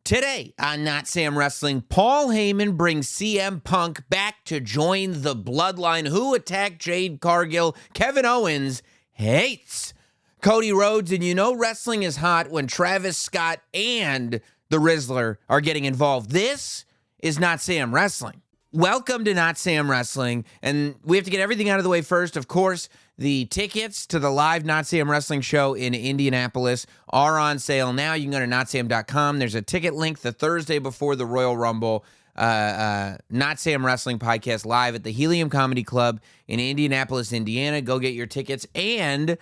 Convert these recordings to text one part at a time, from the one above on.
Today on Notsam Wrestling, Paul Heyman brings CM Punk back to join the Bloodline. Who attacked Jade, Cargill? Kevin Owens hates Cody Rhodes. And you know wrestling is hot when Travis Scott and the Rizzler are getting involved. This is Notsam Wrestling. Welcome to Notsam Wrestling. And we have to get everything out of the way first. Of course, the tickets to the live Notsam Wrestling show in Indianapolis are on sale now. You can go to notsam.com. There's a ticket link the Thursday before the Royal Rumble. Notsam Wrestling podcast live at the Helium Comedy Club in Indianapolis, Indiana. Go get your tickets. And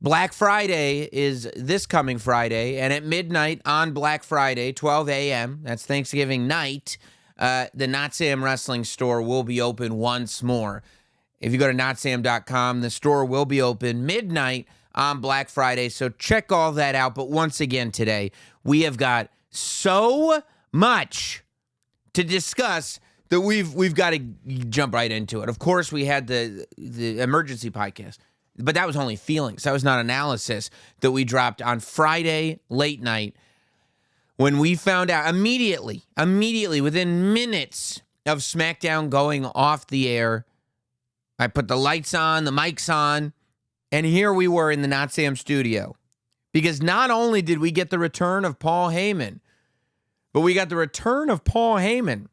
Black Friday is this coming Friday. And at midnight on Black Friday, 12 a.m., that's Thanksgiving night, the Notsam Wrestling store will be open once more. If you go to notsam.com, the store will be open midnight on Black Friday, so check all that out. But once again today, we have got so much to discuss that we've got to jump right into it. Of course, we had the emergency podcast, but that was only feelings. That was not analysis that we dropped on Friday late night when we found out immediately, within minutes of Smackdown going off the air. I put the lights on, the mics on, and here we were in the Notsam studio. Because not only did we get the return of Paul Heyman, but we got the return of Paul Heyman,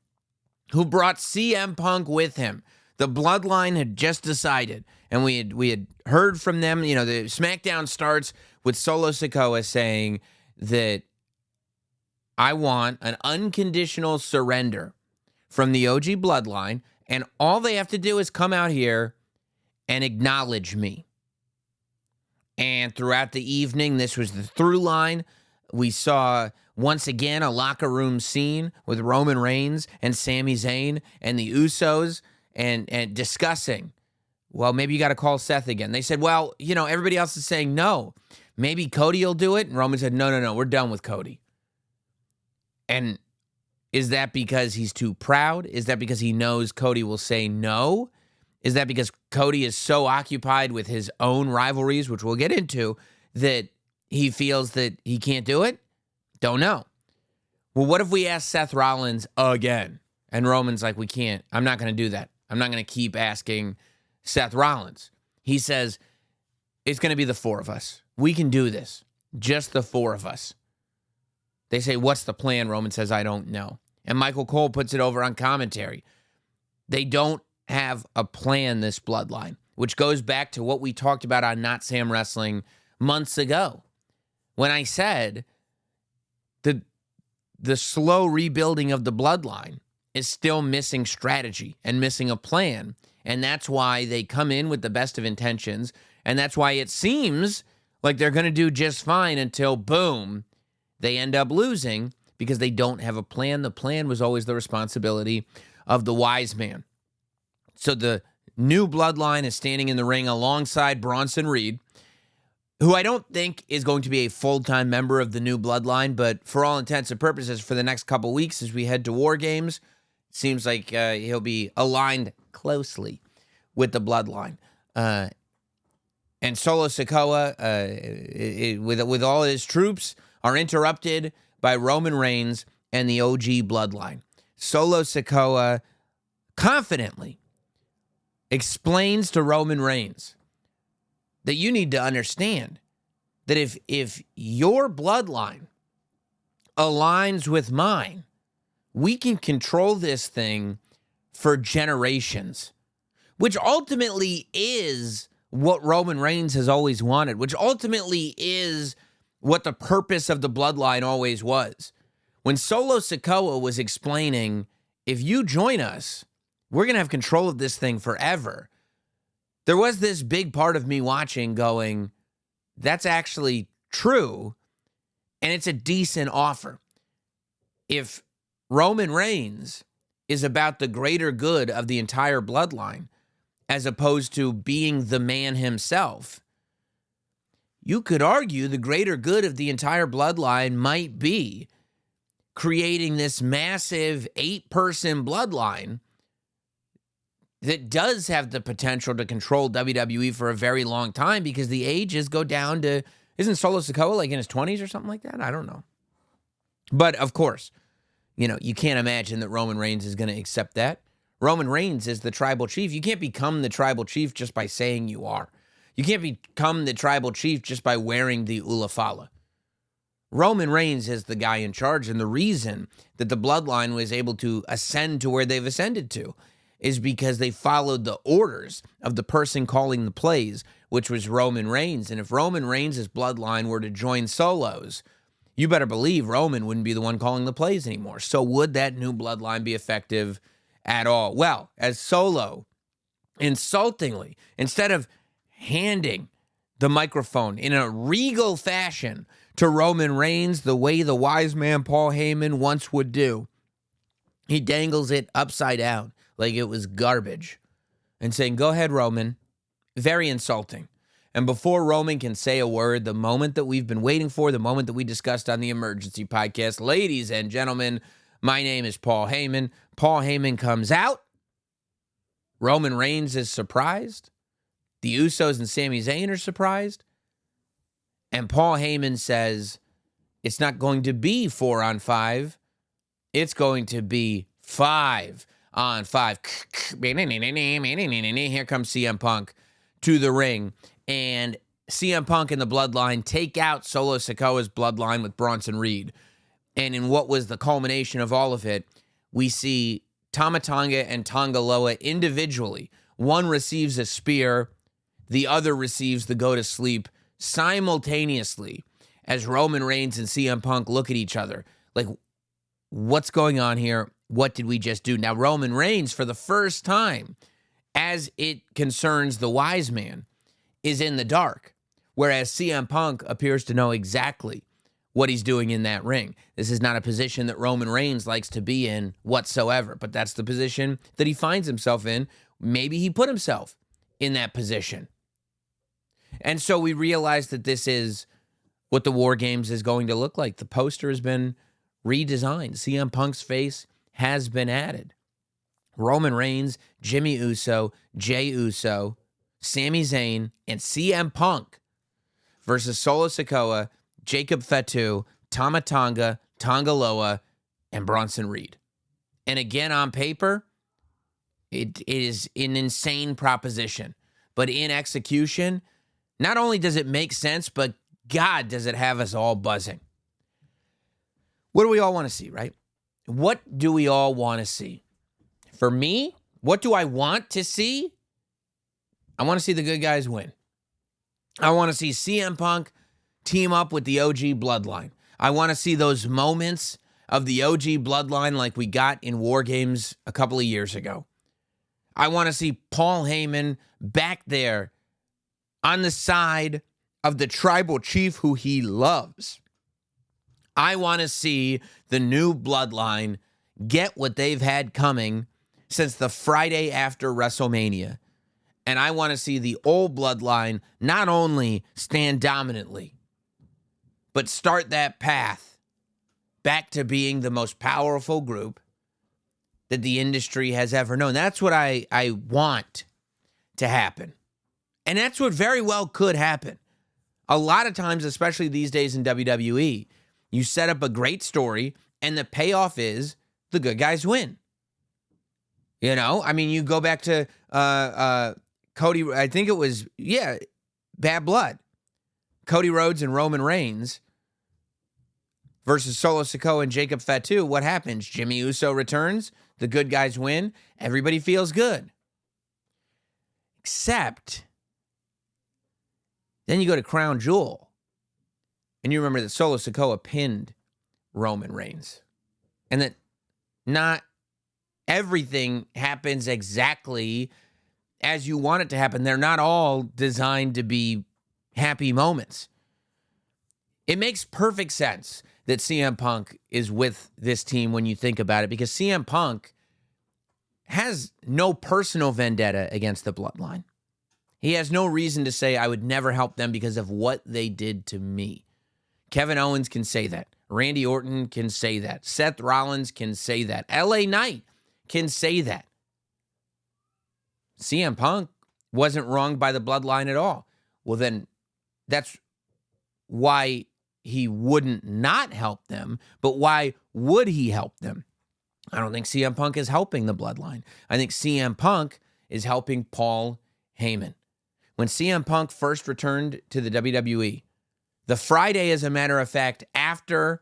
who brought CM Punk with him. The Bloodline had just decided, and we had heard from them. You know, the Smackdown starts with Solo Sikoa saying that I want an unconditional surrender from the OG Bloodline, and all they have to do is come out here and acknowledge me. And throughout the evening, this was the through line. We saw, once again, a locker room scene with Roman Reigns and Sami Zayn and the Usos and discussing, well, maybe you got to call Seth again. They said, well, you know, everybody else is saying no. Maybe Cody will do it. And Roman said, no, we're done with Cody. And is that because he's too proud? Is that because he knows Cody will say no? Is that because Cody is so occupied with his own rivalries, which we'll get into, that he feels that he can't do it? Don't know. Well, what if we ask Seth Rollins again? And Roman's like, we can't. I'm not going to do that. I'm not going to keep asking Seth Rollins. He says, it's going to be the four of us. We can do this. Just the four of us. They say, what's the plan? Roman says, I don't know. And Michael Cole puts it over on commentary. They don't have a plan, this Bloodline, which goes back to what we talked about on Notsam Wrestling months ago. When I said the slow rebuilding of the Bloodline is still missing strategy and missing a plan. And that's why they come in with the best of intentions. And that's why it seems like they're going to do just fine until, boom, they end up losing because they don't have a plan. The plan was always the responsibility of the wise man. So the new Bloodline is standing in the ring alongside Bronson Reed, who I don't think is going to be a full-time member of the new Bloodline, but for all intents and purposes, for the next couple weeks as we head to War Games, it seems like he'll be aligned closely with the Bloodline. And Solo Sikoa, with all his troops, are interrupted by Roman Reigns and the OG Bloodline. Solo Sikoa confidently explains to Roman Reigns that you need to understand that if your bloodline aligns with mine, we can control this thing for generations, which ultimately is what Roman Reigns has always wanted, which ultimately is what the purpose of the Bloodline always was. When Solo Sikoa was explaining, if you join us, we're going to have control of this thing forever. There was this big part of me watching going, that's actually true, and it's a decent offer. If Roman Reigns is about the greater good of the entire Bloodline, as opposed to being the man himself, you could argue the greater good of the entire Bloodline might be creating this massive 8-person Bloodline that does have the potential to control WWE for a very long time because the ages go down to, isn't Solo Sikoa like in his 20s or something like that? I don't know. But, of course, you can't imagine that Roman Reigns is going to accept that. Roman Reigns is the tribal chief. You can't become the tribal chief just by saying you are. You can't become the tribal chief just by wearing the ulafala. Roman Reigns is the guy in charge, and the reason that the Bloodline was able to ascend to where they've ascended to is because they followed the orders of the person calling the plays, which was Roman Reigns. And if Roman Reigns' Bloodline were to join Solo's, you better believe Roman wouldn't be the one calling the plays anymore. So would that new Bloodline be effective at all? Well, as Solo, insultingly, instead of handing the microphone in a regal fashion to Roman Reigns the way the wise man Paul Heyman once would do, he dangles it upside down like it was garbage and saying, "Go ahead, Roman." Very insulting. And before Roman can say a word, the moment that we've been waiting for, the moment that we discussed on the Emergency Podcast, ladies and gentlemen, my name is Paul Heyman. Paul Heyman comes out. Roman Reigns is surprised. The Usos and Sami Zayn are surprised. And Paul Heyman says, it's not going to be 4-on-5. It's going to be 5-on-5. Here comes CM Punk to the ring. And CM Punk and the Bloodline take out Solo Sikoa's Bloodline with Bronson Reed. And in what was the culmination of all of it, we see Tama Tonga and Tonga Loa individually. One receives a spear, the other receives the go to sleep simultaneously as Roman Reigns and CM Punk look at each other. Like, what's going on here? What did we just do? Now, Roman Reigns, for the first time, as it concerns the wise man, is in the dark, whereas CM Punk appears to know exactly what he's doing in that ring. This is not a position that Roman Reigns likes to be in whatsoever, but that's the position that he finds himself in. Maybe he put himself in that position. And so we realize that this is what the War Games is going to look like. The poster has been redesigned. CM Punk's face has been added. Roman Reigns, Jimmy Uso, Jey Uso, Sami Zayn, and CM Punk versus Solo Sikoa, Jacob Fatu, Tama Tonga, Tonga Loa, and Bronson Reed. And again, on paper, it is an insane proposition. But in execution, not only does it make sense, but God, does it have us all buzzing. What do we all want to see, right? What do we all want to see? For me, what do I want to see? I want to see the good guys win. I want to see CM Punk team up with the OG Bloodline. I want to see those moments of the OG Bloodline like we got in War Games a couple of years ago. I want to see Paul Heyman back there on the side of the tribal chief who he loves. I want to see the new Bloodline get what they've had coming since the Friday after WrestleMania. And I want to see the old Bloodline not only stand dominantly, but start that path back to being the most powerful group that the industry has ever known. That's what I want to happen. And that's what very well could happen. A lot of times, especially these days in WWE, you set up a great story and the payoff is the good guys win. You know, I mean, you go back to Cody, I think it was, Bad Blood. Cody Rhodes and Roman Reigns versus Solo Sikoa and Jacob Fatu. What happens? Jimmy Uso returns. The good guys win. Everybody feels good. Except, then you go to Crown Jewel, and you remember that Solo Sikoa pinned Roman Reigns. And that not everything happens exactly as you want it to happen. They're not all designed to be happy moments. It makes perfect sense that CM Punk is with this team when you think about it, because CM Punk has no personal vendetta against the Bloodline. He has no reason to say, I would never help them because of what they did to me. Kevin Owens can say that. Randy Orton can say that. Seth Rollins can say that. LA Knight can say that. CM Punk wasn't wronged by the Bloodline at all. Well, then that's why he wouldn't not help them, but why would he help them? I don't think CM Punk is helping the Bloodline. I think CM Punk is helping Paul Heyman. When CM Punk first returned to the WWE, the Friday, as a matter of fact, after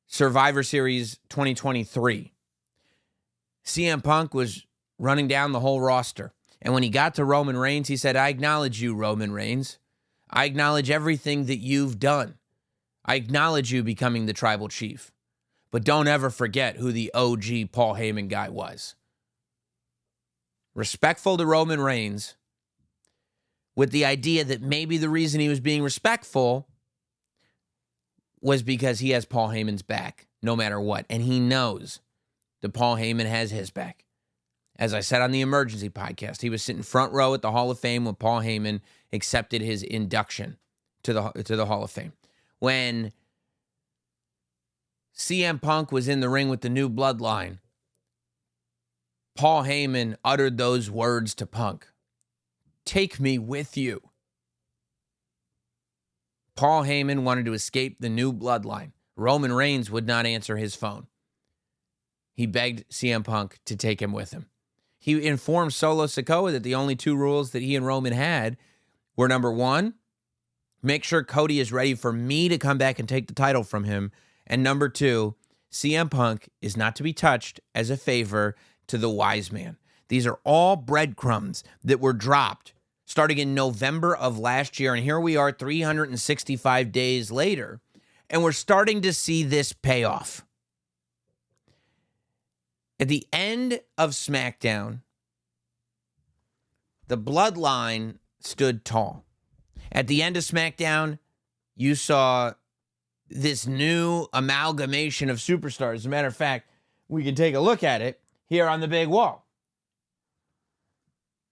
Survivor Series 2023, CM Punk was running down the whole roster. And when he got to Roman Reigns, he said, I acknowledge you, Roman Reigns. I acknowledge everything that you've done. I acknowledge you becoming the tribal chief. But don't ever forget who the OG Paul Heyman guy was. Respectful to Roman Reigns, with the idea that maybe the reason he was being respectful was because he has Paul Heyman's back, no matter what. And he knows that Paul Heyman has his back. As I said on the Emergency podcast, he was sitting front row at the Hall of Fame when Paul Heyman accepted his induction to the Hall of Fame. When CM Punk was in the ring with the new Bloodline, Paul Heyman uttered those words to Punk. Take me with you. Paul Heyman wanted to escape the new Bloodline. Roman Reigns would not answer his phone. He begged CM Punk to take him with him. He informed Solo Sikoa that the only two rules that he and Roman had were, number one, make sure Cody is ready for me to come back and take the title from him. And number two, CM Punk is not to be touched as a favor to the wise man. These are all breadcrumbs that were dropped starting in November of last year. And here we are 365 days later, and we're starting to see this pay off. At the end of Smackdown, the Bloodline stood tall. At the end of Smackdown, you saw this new amalgamation of superstars. As a matter of fact, we can take a look at it here on the big wall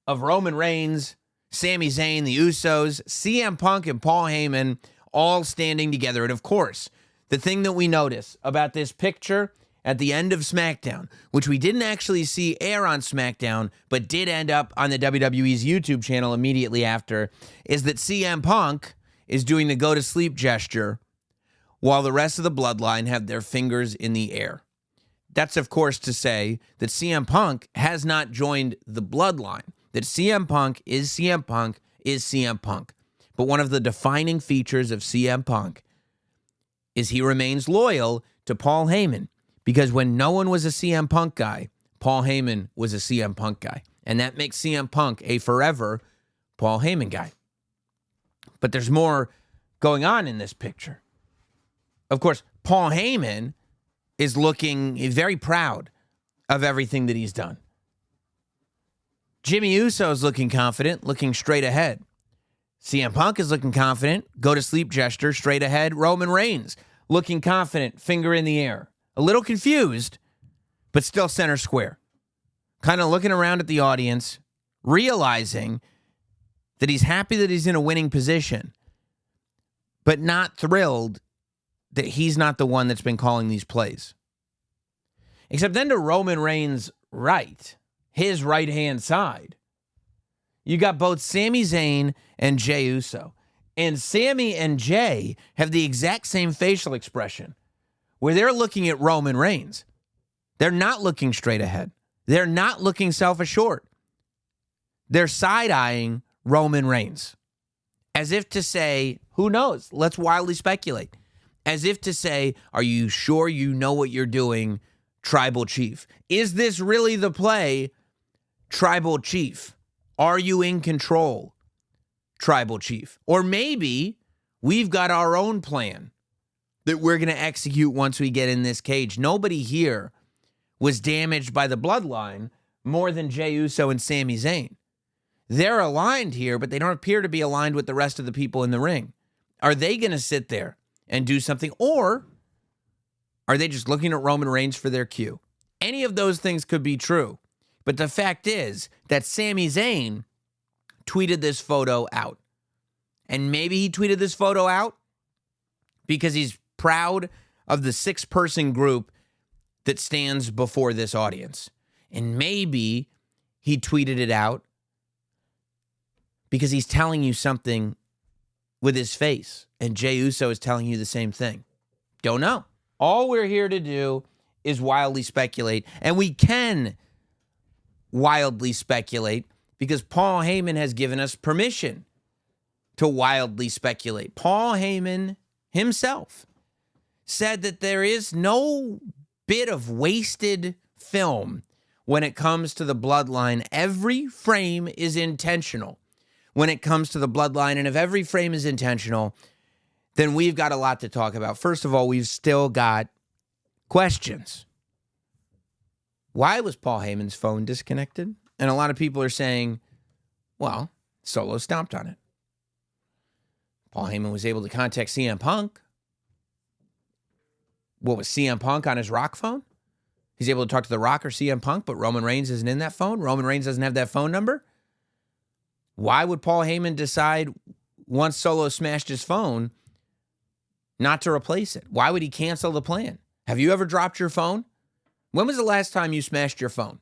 of Roman Reigns, Sami Zayn, the Usos, CM Punk, and Paul Heyman all standing together. And of course, the thing that we notice about this picture at the end of SmackDown, which we didn't actually see air on SmackDown, but did end up on the WWE's YouTube channel immediately after, is that CM Punk is doing the go-to-sleep gesture while the rest of the Bloodline have their fingers in the air. That's, of course, to say that CM Punk has not joined the Bloodline, that CM Punk is CM Punk is CM Punk. But one of the defining features of CM Punk is he remains loyal to Paul Heyman, because when no one was a CM Punk guy, Paul Heyman was a CM Punk guy. And that makes CM Punk a forever Paul Heyman guy. But there's more going on in this picture. Of course, Paul Heyman is looking very proud of everything that he's done. Jimmy Uso is looking confident, looking straight ahead. CM Punk is looking confident, go-to-sleep gesture, straight ahead. Roman Reigns looking confident, finger in the air. A little confused, but still center square. Kind of looking around at the audience, realizing that he's happy that he's in a winning position, but not thrilled that he's not the one that's been calling these plays. Except then to Roman Reigns' right, his right-hand side, you got both Sami Zayn and Jey Uso. And Sami and Jey have the exact same facial expression, where they're looking at Roman Reigns. They're not looking straight ahead. They're not looking self-assured. They're side-eyeing Roman Reigns, as if to say, who knows? Let's wildly speculate. As if to say, are you sure you know what you're doing, Tribal Chief? Is this really the play, Tribal Chief? Are you in control, Tribal Chief? Or maybe we've got our own plan that we're going to execute once we get in this cage. Nobody here was damaged by the Bloodline more than Jey Uso and Sami Zayn. They're aligned here, but they don't appear to be aligned with the rest of the people in the ring. Are they going to sit there and do something, or are they just looking at Roman Reigns for their cue? Any of those things could be true, but the fact is that Sami Zayn tweeted this photo out. And maybe he tweeted this photo out because he's proud of the 6-person group that stands before this audience. And maybe he tweeted it out because he's telling you something with his face. And Jey Uso is telling you the same thing. Don't know. All we're here to do is wildly speculate. And we can wildly speculate because Paul Heyman has given us permission to wildly speculate. Paul Heyman himself said that there is no bit of wasted film when it comes to the Bloodline. Every frame is intentional when it comes to the Bloodline. And if every frame is intentional, then we've got a lot to talk about. First of all, we've still got questions. Why was Paul Heyman's phone disconnected? And a lot of people are saying, well, Solo stomped on it. Paul Heyman was able to contact CM Punk. What was CM Punk on his Rock phone? He's able to talk to The Rock or CM Punk, but Roman Reigns isn't in that phone. Roman Reigns doesn't have that phone number. Why would Paul Heyman decide once Solo smashed his phone not to replace it? Why would he cancel the plan? Have you ever dropped your phone? When was the last time you smashed your phone?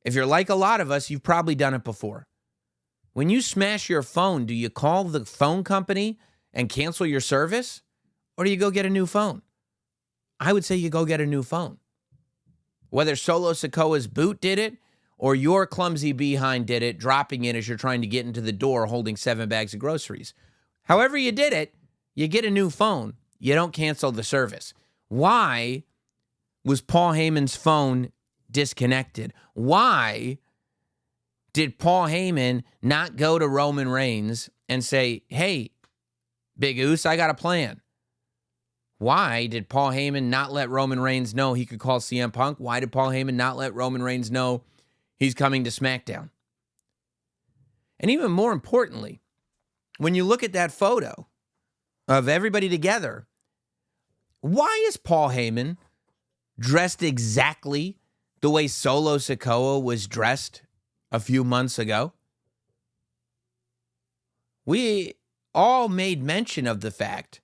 If you're like a lot of us, you've probably done it before. When you smash your phone, do you call the phone company and cancel your service? Or do you go get a new phone? I would say you go get a new phone. Whether Solo Sikoa's boot did it or your clumsy behind did it, dropping it as you're trying to get into the door holding 7 bags of groceries. However you did it, you get a new phone. You don't cancel the service. Why was Paul Heyman's phone disconnected? Why did Paul Heyman not go to Roman Reigns and say, hey, Big Oos, I got a plan? Why did Paul Heyman not let Roman Reigns know he could call CM Punk? Why did Paul Heyman not let Roman Reigns know he's coming to Smackdown? And even more importantly, when you look at that photo of everybody together, why is Paul Heyman dressed exactly the way Solo Sikoa was dressed a few months ago? We all made mention of the fact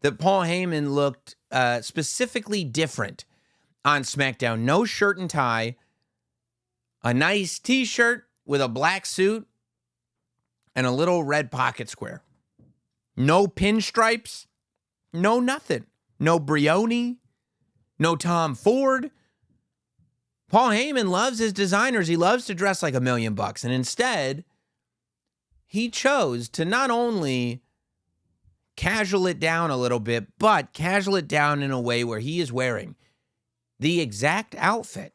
that Paul Heyman looked specifically different on SmackDown. No shirt and tie, a nice t-shirt with a black suit, and a little red pocket square. No pinstripes, no nothing. No Brioni, no Tom Ford. Paul Heyman loves his designers. He loves to dress like $1 million. And instead, he chose to not only casual it down a little bit, but casual it down in a way where he is wearing the exact outfit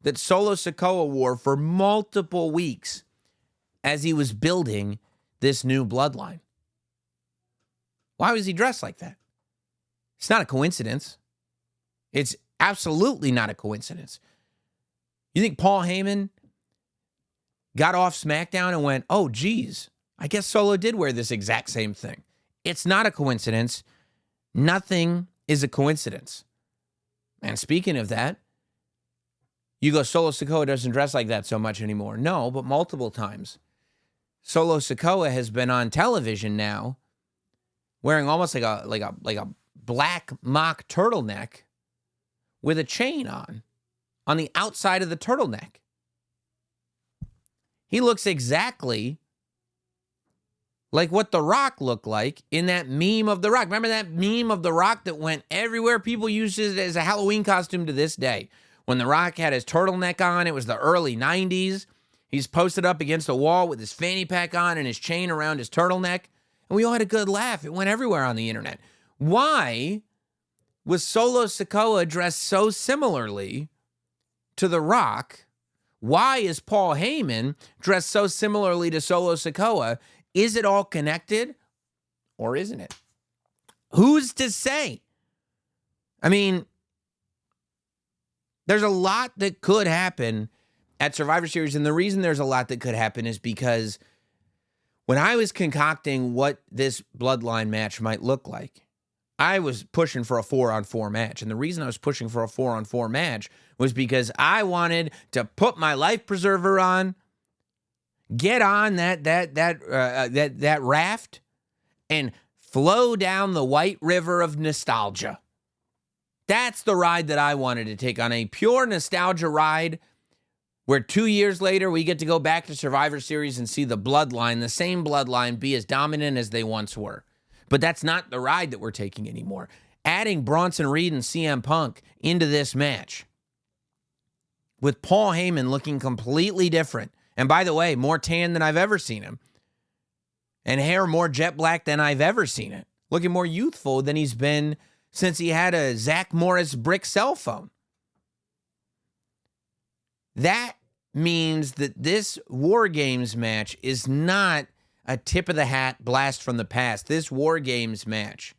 that Solo Sikoa wore for multiple weeks as he was building this new Bloodline. Why was he dressed like that? It's not a coincidence. It's absolutely not a coincidence. You think Paul Heyman got off SmackDown and went, oh, geez, I guess Solo did wear this exact same thing. It's not a coincidence. Nothing is a coincidence. And speaking of that, you go, Solo Sikoa doesn't dress like that so much anymore. No, but multiple times. Solo Sikoa has been on television now wearing almost like a black mock turtleneck with a chain on the outside of the turtleneck. He looks exactly like what The Rock looked like in that meme of The Rock. Remember that meme of The Rock that went everywhere? People use it as a Halloween costume to this day. When The Rock had his turtleneck on, it was the early 90s. He's posted up against a wall with his fanny pack on and his chain around his turtleneck. And we all had a good laugh. It went everywhere on the internet. Why was Solo Sikoa dressed so similarly to The Rock? Why is Paul Heyman dressed so similarly to Solo Sikoa? Is it all connected or isn't it? Who's to say? I mean, there's a lot that could happen at Survivor Series, and the reason there's a lot that could happen is because when I was concocting what this Bloodline match might look like, I was pushing for a 4-on-4 match. And the reason I was pushing for a 4-on-4 match was because I wanted to put my life preserver on, get on that raft, and flow down the white river of nostalgia. That's the ride that I wanted to take on, a pure nostalgia ride where 2 years later we get to go back to Survivor Series and see the Bloodline, the same Bloodline, be as dominant as they once were. But that's not the ride that we're taking anymore. Adding Bronson Reed and CM Punk into this match, with Paul Heyman looking completely different. And by the way, more tan than I've ever seen him. And hair more jet black than I've ever seen it. Looking more youthful than he's been since he had a Zach Morris brick cell phone. That means that this War Games match is not a tip-of-the-hat blast from the past. This War Games match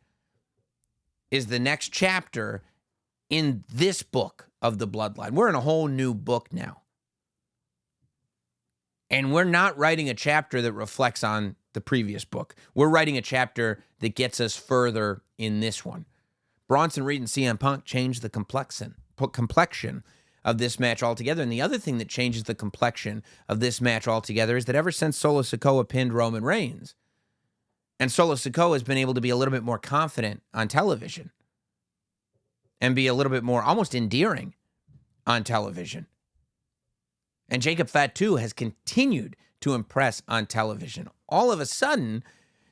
is the next chapter in this book of the Bloodline. We're in a whole new book now. And we're not writing a chapter that reflects on the previous book. We're writing a chapter that gets us further in this one. Bronson Reed and CM Punk changed the complexion of this match altogether. And the other thing that changes the complexion of this match altogether is that ever since Solo Sikoa pinned Roman Reigns, and Solo Sikoa has been able to be a little bit more confident on television and be a little bit more almost endearing on television. And Jacob Fatu has continued to impress on television. All of a sudden,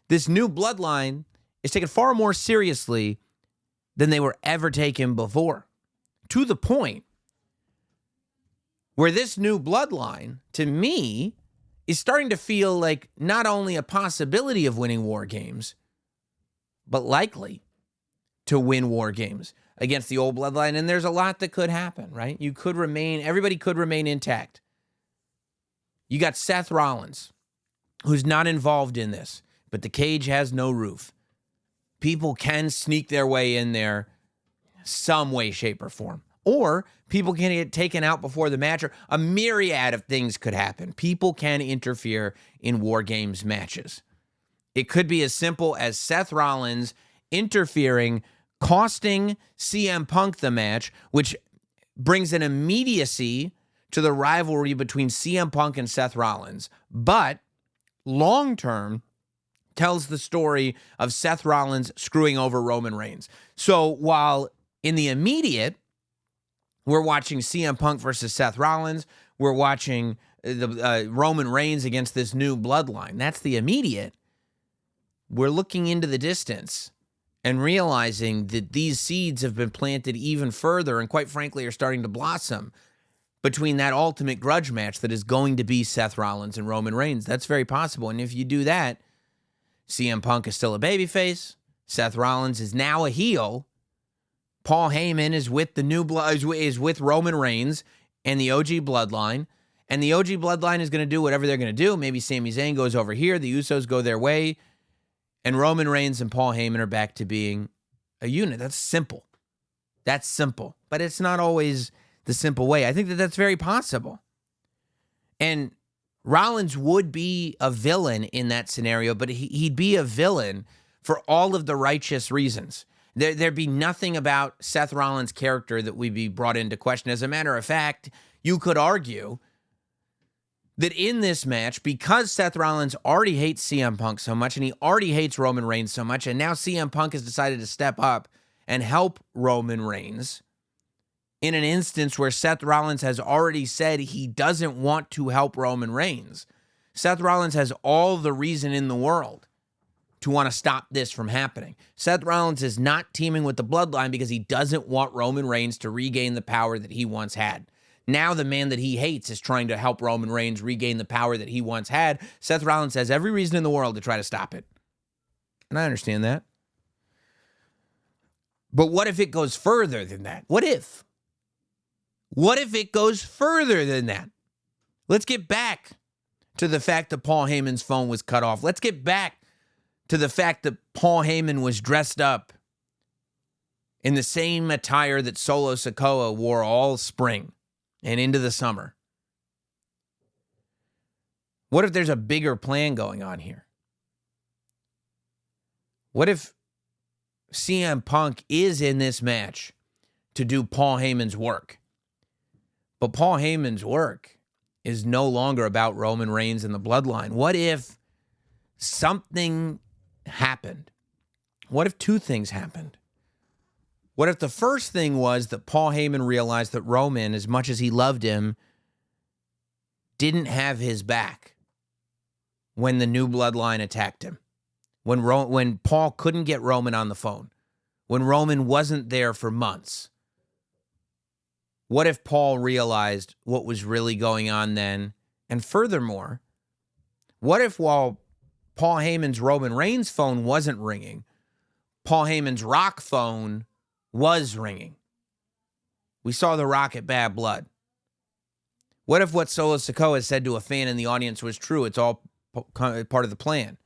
this new Bloodline is taken far more seriously than they were ever taken before. To the point where this new Bloodline, to me, is starting to feel like not only a possibility of winning War Games, but likely to win War Games against the old Bloodline. And there's a lot that could happen, right? Everybody could remain intact. You got Seth Rollins, who's not involved in this, but the cage has no roof. People can sneak their way in there some way, shape, or form. Or people can get taken out before the match, or a myriad of things could happen. People can interfere in War Games matches. It could be as simple as Seth Rollins interfering, costing CM Punk the match, which brings an immediacy to the rivalry between CM Punk and Seth Rollins. But long-term, tells the story of Seth Rollins screwing over Roman Reigns. So while in the immediate, we're watching CM Punk versus Seth Rollins, we're watching the Roman Reigns against this new Bloodline. That's the immediate. We're looking into the distance and realizing that these seeds have been planted even further and quite frankly are starting to blossom between that ultimate grudge match that is going to be Seth Rollins and Roman Reigns. That's very possible. And if you do that, CM Punk is still a babyface. Seth Rollins is now a heel. Paul Heyman is with the new is with Roman Reigns and the OG Bloodline. And the OG Bloodline is going to do whatever they're going to do. Maybe Sami Zayn goes over here. The Usos go their way. And Roman Reigns and Paul Heyman are back to being a unit. That's simple. That's simple. But it's not always the simple way. I think that that's very possible. And Rollins would be a villain in that scenario, but he'd be a villain for all of the righteous reasons. There'd be nothing about Seth Rollins' character that would be brought into question. As a matter of fact, you could argue that in this match, because Seth Rollins already hates CM Punk so much, and he already hates Roman Reigns so much, and now CM Punk has decided to step up and help Roman Reigns, in an instance where Seth Rollins has already said he doesn't want to help Roman Reigns. Seth Rollins has all the reason in the world to want to stop this from happening. Seth Rollins is not teaming with the Bloodline because he doesn't want Roman Reigns to regain the power that he once had. Now the man that he hates is trying to help Roman Reigns regain the power that he once had. Seth Rollins has every reason in the world to try to stop it. And I understand that. But what if it goes further than that? What if? What if it goes further than that? Let's get back to the fact that Paul Heyman's phone was cut off. Let's get back to the fact that Paul Heyman was dressed up in the same attire that Solo Sikoa wore all spring and into the summer. What if there's a bigger plan going on here? What if CM Punk is in this match to do Paul Heyman's work? But Paul Heyman's work is no longer about Roman Reigns and the Bloodline. What if something happened? What if two things happened? What if the first thing was that Paul Heyman realized that Roman, as much as he loved him, didn't have his back when the new bloodline attacked him, when Paul couldn't get Roman on the phone, when Roman wasn't there for months? What if Paul realized what was really going on then? And furthermore, what if while Paul Heyman's Roman Reigns phone wasn't ringing, Paul Heyman's Rock phone was ringing? We saw The Rock at Bad Blood. What if what Solo Sikoa said to a fan in the audience was true? It's all part of the plan.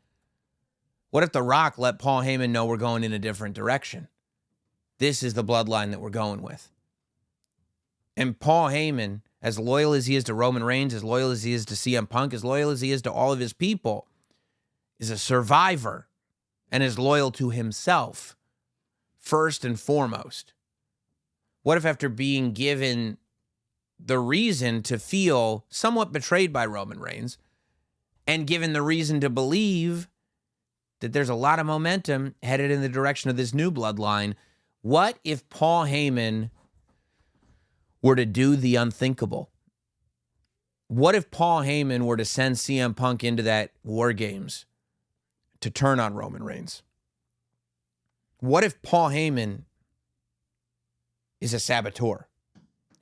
What if The Rock let Paul Heyman know we're going in a different direction? This is the bloodline that we're going with. And Paul Heyman, as loyal as he is to Roman Reigns, as loyal as he is to CM Punk, as loyal as he is to all of his people, is a survivor and is loyal to himself first and foremost. What if after being given the reason to feel somewhat betrayed by Roman Reigns and given the reason to believe that there's a lot of momentum headed in the direction of this new bloodline, what if Paul Heyman were to do the unthinkable? What if Paul Heyman were to send CM Punk into that War Games to turn on Roman Reigns? What if Paul Heyman is a saboteur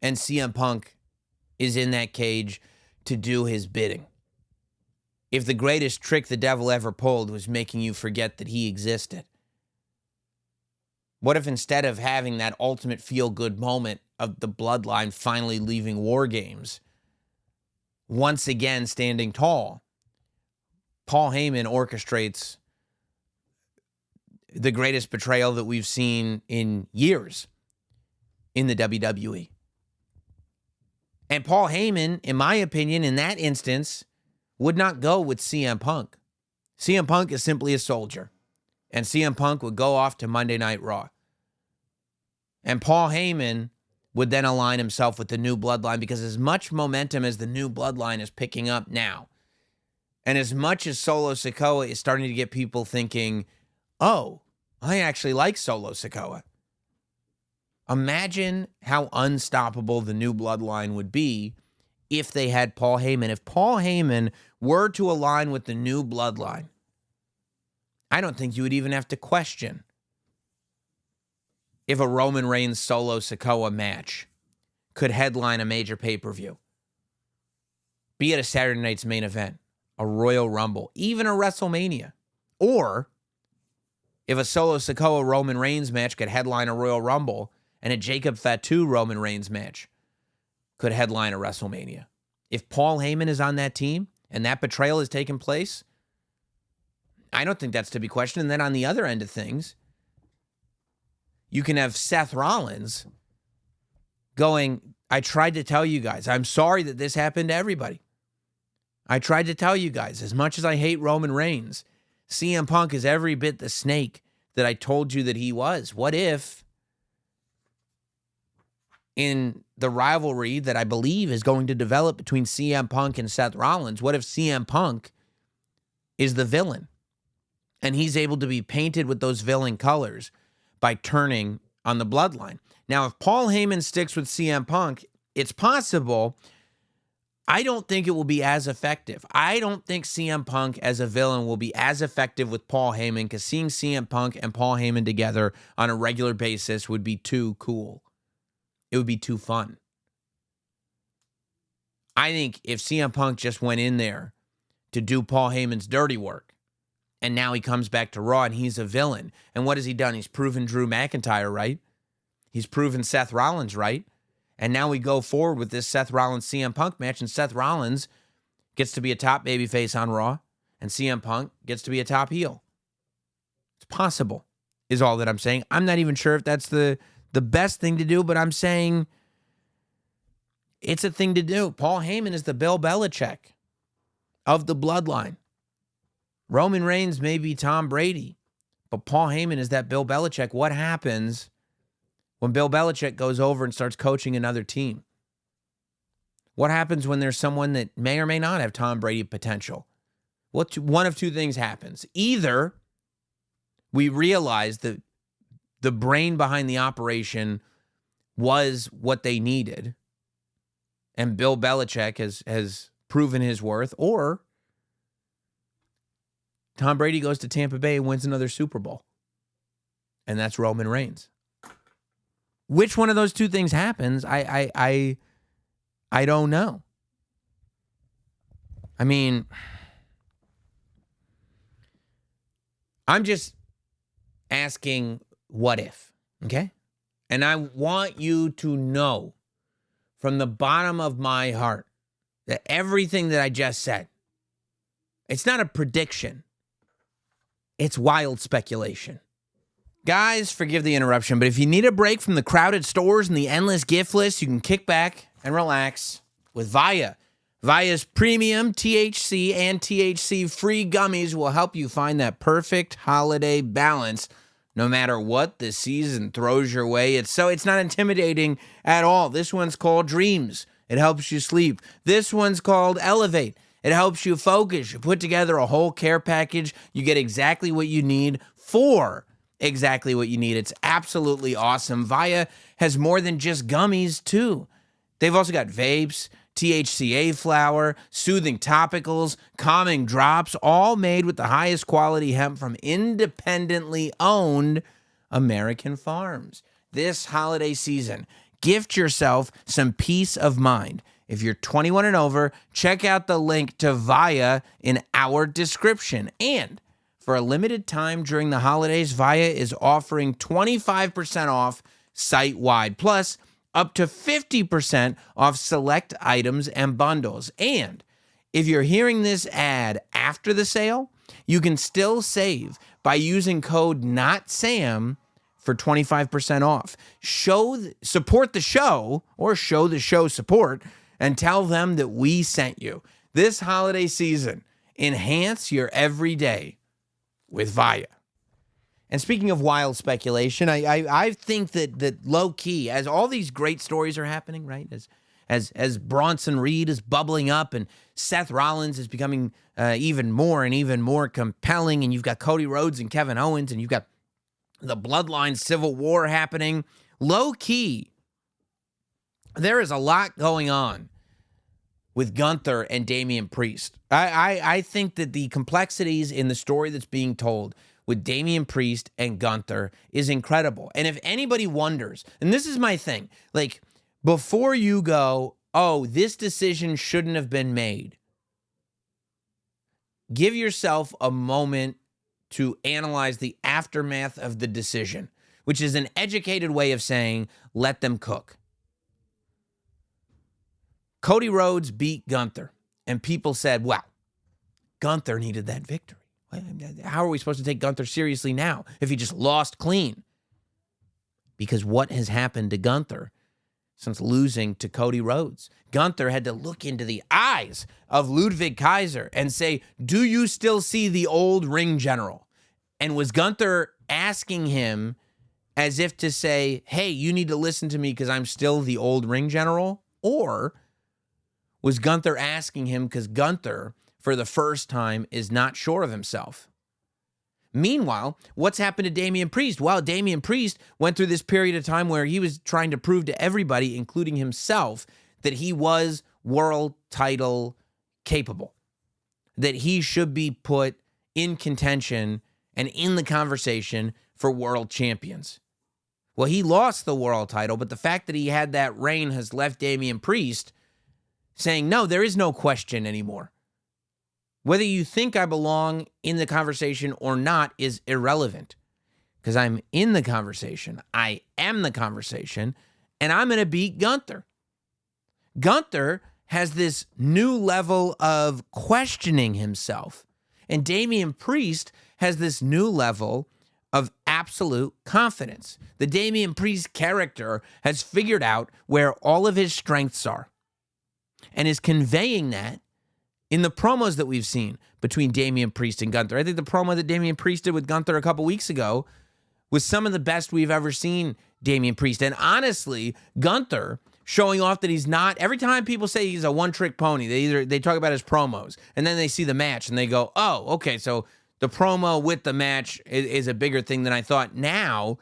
and CM Punk is in that cage to do his bidding? If the greatest trick the devil ever pulled was making you forget that he existed? What if instead of having that ultimate feel-good moment of the bloodline finally leaving War Games, once again standing tall, Paul Heyman orchestrates the greatest betrayal that we've seen in years in the WWE? And Paul Heyman, in my opinion, in that instance, would not go with CM Punk. CM Punk is simply a soldier, and CM Punk would go off to Monday Night Raw. And Paul Heyman would then align himself with the new bloodline, because as much momentum as the new bloodline is picking up now, and as much as Solo Sikoa is starting to get people thinking, oh, I actually like Solo Sikoa. Imagine how unstoppable the new bloodline would be if they had Paul Heyman. If Paul Heyman were to align with the new bloodline, I don't think you would even have to question if a Roman Reigns Solo Sikoa match could headline a major pay-per-view, be it a Saturday night's main event, a Royal Rumble, even a WrestleMania, or if a Solo Sikoa Roman Reigns match could headline a Royal Rumble and a Jacob Fatu Roman Reigns match could headline a WrestleMania. If Paul Heyman is on that team and that betrayal has taken place, I don't think that's to be questioned. And then on the other end of things, you can have Seth Rollins going, I tried to tell you guys, I'm sorry that this happened to everybody. I tried to tell you guys, as much as I hate Roman Reigns, CM Punk is every bit the snake that I told you that he was. What if in the rivalry that I believe is going to develop between CM Punk and Seth Rollins, what if CM Punk is the villain and he's able to be painted with those villain colors by turning on the bloodline? Now, if Paul Heyman sticks with CM Punk, it's possible. I don't think it will be as effective. I don't think CM Punk as a villain will be as effective with Paul Heyman, because seeing CM Punk and Paul Heyman together on a regular basis would be too cool. It would be too fun. I think if CM Punk just went in there to do Paul Heyman's dirty work, and now he comes back to Raw and he's a villain, and what has he done? He's proven Drew McIntyre right. He's proven Seth Rollins right. And now we go forward with this Seth Rollins CM Punk match, and Seth Rollins gets to be a top babyface on Raw, and CM Punk gets to be a top heel. It's possible, is all that I'm saying. I'm not even sure if that's the best thing to do, but I'm saying it's a thing to do. Paul Heyman is the Bill Belichick of the bloodline. Roman Reigns may be Tom Brady, but Paul Heyman is that Bill Belichick. What happens when Bill Belichick goes over and starts coaching another team? What happens when there's someone that may or may not have Tom Brady potential? One of two things happens. Either we realize that the brain behind the operation was what they needed, and Bill Belichick has proven his worth, or Tom Brady goes to Tampa Bay and wins another Super Bowl. And that's Roman Reigns. Which one of those two things happens? I don't know. I mean, I'm just asking what if, okay? And I want you to know from the bottom of my heart that everything that I just said, it's not a prediction. It's wild speculation. Guys, forgive the interruption, but if you need a break from the crowded stores and the endless gift list, you can kick back and relax with Via. Via's premium THC and THC-free gummies will help you find that perfect holiday balance no matter what the season throws your way. It's not intimidating at all. This one's called Dreams. It helps you sleep. This one's called Elevate. It helps you focus. You put together a whole care package. You get exactly what you need for exactly what you need. It's absolutely awesome. Via has more than just gummies, too. They've also got vapes, THCA flower, soothing topicals, calming drops, all made with the highest quality hemp from independently owned American farms. This holiday season, gift yourself some peace of mind. If you're 21 and over, check out the link to Via in our description. And for a limited time during the holidays, Via is offering 25% off site-wide, plus up to 50% off select items and bundles. And if you're hearing this ad after the sale, you can still save by using code NOTSAM for 25% off. Support the show, or show the show support, and tell them that we sent you. This holiday season, enhance your everyday with Via. And speaking of wild speculation, I think that low key, as all these great stories are happening, right? As Bronson Reed is bubbling up and Seth Rollins is becoming even more compelling, and you've got Cody Rhodes and Kevin Owens, and you've got the Bloodline Civil War happening. Low key, there is a lot going on with Gunther and Damien Priest. I think that the complexities in the story that's being told with Damien Priest and Gunther is incredible. And if anybody wonders, and this is my thing, like, before you go, oh, this decision shouldn't have been made, give yourself a moment to analyze the aftermath of the decision, which is an educated way of saying, let them cook. Cody Rhodes beat Gunther, and people said, wow, Gunther needed that victory. How are we supposed to take Gunther seriously now if he just lost clean? Because what has happened to Gunther since losing to Cody Rhodes? Gunther had to look into the eyes of Ludwig Kaiser and say, do you still see the old ring general? And was Gunther asking him as if to say, hey, you need to listen to me because I'm still the old ring general? Or was Gunther asking him because Gunther, for the first time, is not sure of himself? Meanwhile, what's happened to Damien Priest? Well, Damien Priest went through this period of time where he was trying to prove to everybody, including himself, that he was world title capable, that he should be put in contention and in the conversation for world champions. Well, he lost the world title, but the fact that he had that reign has left Damien Priest saying, no, there is no question anymore. Whether you think I belong in the conversation or not is irrelevant, because I'm in the conversation. I am the conversation, and I'm going to beat Gunther. Gunther has this new level of questioning himself, and Damien Priest has this new level of absolute confidence. The Damien Priest character has figured out where all of his strengths are and is conveying that in the promos that we've seen between Damien Priest and Gunther. I think the promo that Damien Priest did with Gunther a couple weeks ago was some of the best we've ever seen Damien Priest. And honestly, Gunther showing off that he's not, every time people say he's a one-trick pony, they talk about his promos, and then they see the match and they go, oh, okay, so the promo with the match is a bigger thing than I thought. Now,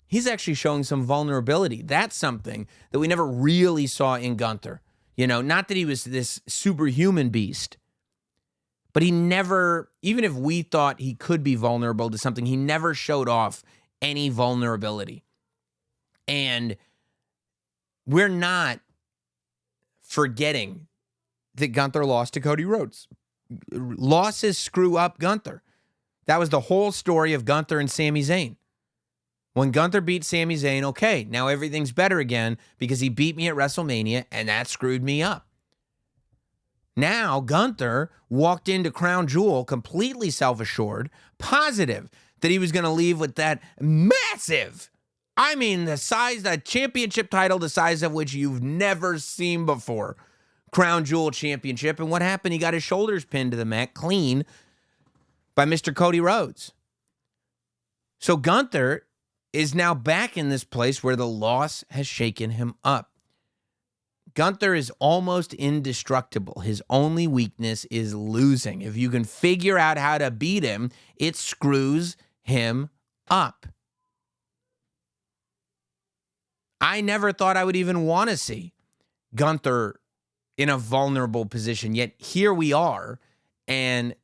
he's actually showing some vulnerability. That's something that we never really saw in Gunther. Not that he was this superhuman beast, but he never, even if we thought he could be vulnerable to something, he never showed off any vulnerability. And we're not forgetting that Gunther lost to Cody Rhodes. Losses screw up Gunther. That was the whole story of Gunther and Sami Zayn. When Gunther beat Sami Zayn, okay, now everything's better again because he beat me at WrestleMania, and that screwed me up. Now, Gunther walked into Crown Jewel completely self-assured, positive that he was going to leave with that massive, the championship title, the size of which you've never seen before, Crown Jewel Championship. And what happened? He got his shoulders pinned to the mat clean by Mr. Cody Rhodes. So Gunther is now back in this place where the loss has shaken him up. Gunther is almost indestructible. His only weakness is losing. If you can figure out how to beat him, it screws him up. I never thought I would even want to see Gunther in a vulnerable position, yet here we are. And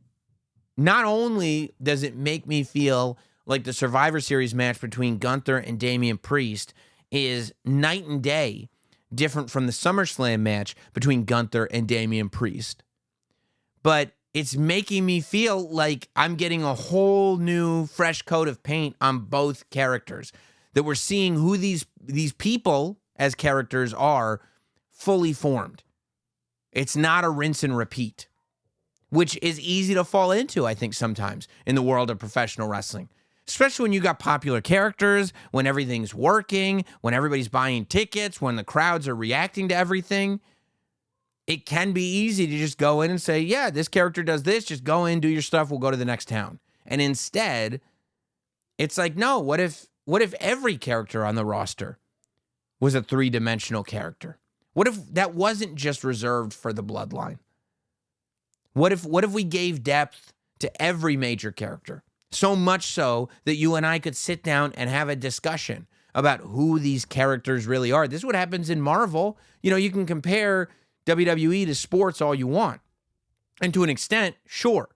not only does it make me feel like the Survivor Series match between Gunther and Damien Priest is night and day different from the SummerSlam match between Gunther and Damien Priest, but it's making me feel like I'm getting a whole new fresh coat of paint on both characters, that we're seeing who these people as characters are fully formed. It's not a rinse and repeat, which is easy to fall into, I think, sometimes in the world of professional wrestling. Especially when you got popular characters, when everything's working, when everybody's buying tickets, when the crowds are reacting to everything. It can be easy to just go in and say, yeah, this character does this, just go in, do your stuff, we'll go to the next town. And instead, it's like, no, what if every character on the roster was a three-dimensional character? What if that wasn't just reserved for the Bloodline? What if we gave depth to every major character? So much so that you and I could sit down and have a discussion about who these characters really are. This is what happens in Marvel. You can compare WWE to sports all you want. And to an extent, sure.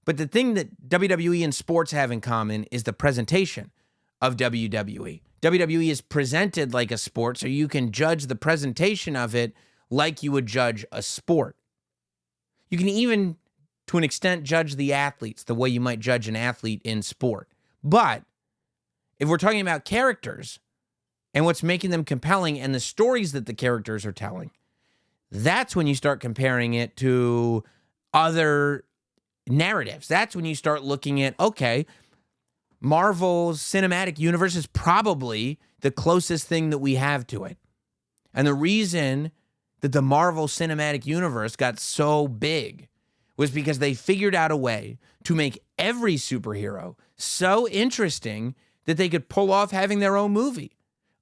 But the thing that WWE and sports have in common is the presentation of WWE. WWE is presented like a sport, so you can judge the presentation of it like you would judge a sport. You can even, to an extent, judge the athletes the way you might judge an athlete in sport. But if we're talking about characters and what's making them compelling and the stories that the characters are telling, that's when you start comparing it to other narratives. That's when you start looking at, okay, Marvel's cinematic universe is probably the closest thing that we have to it. And the reason that the Marvel Cinematic Universe got so big was because they figured out a way to make every superhero so interesting that they could pull off having their own movie.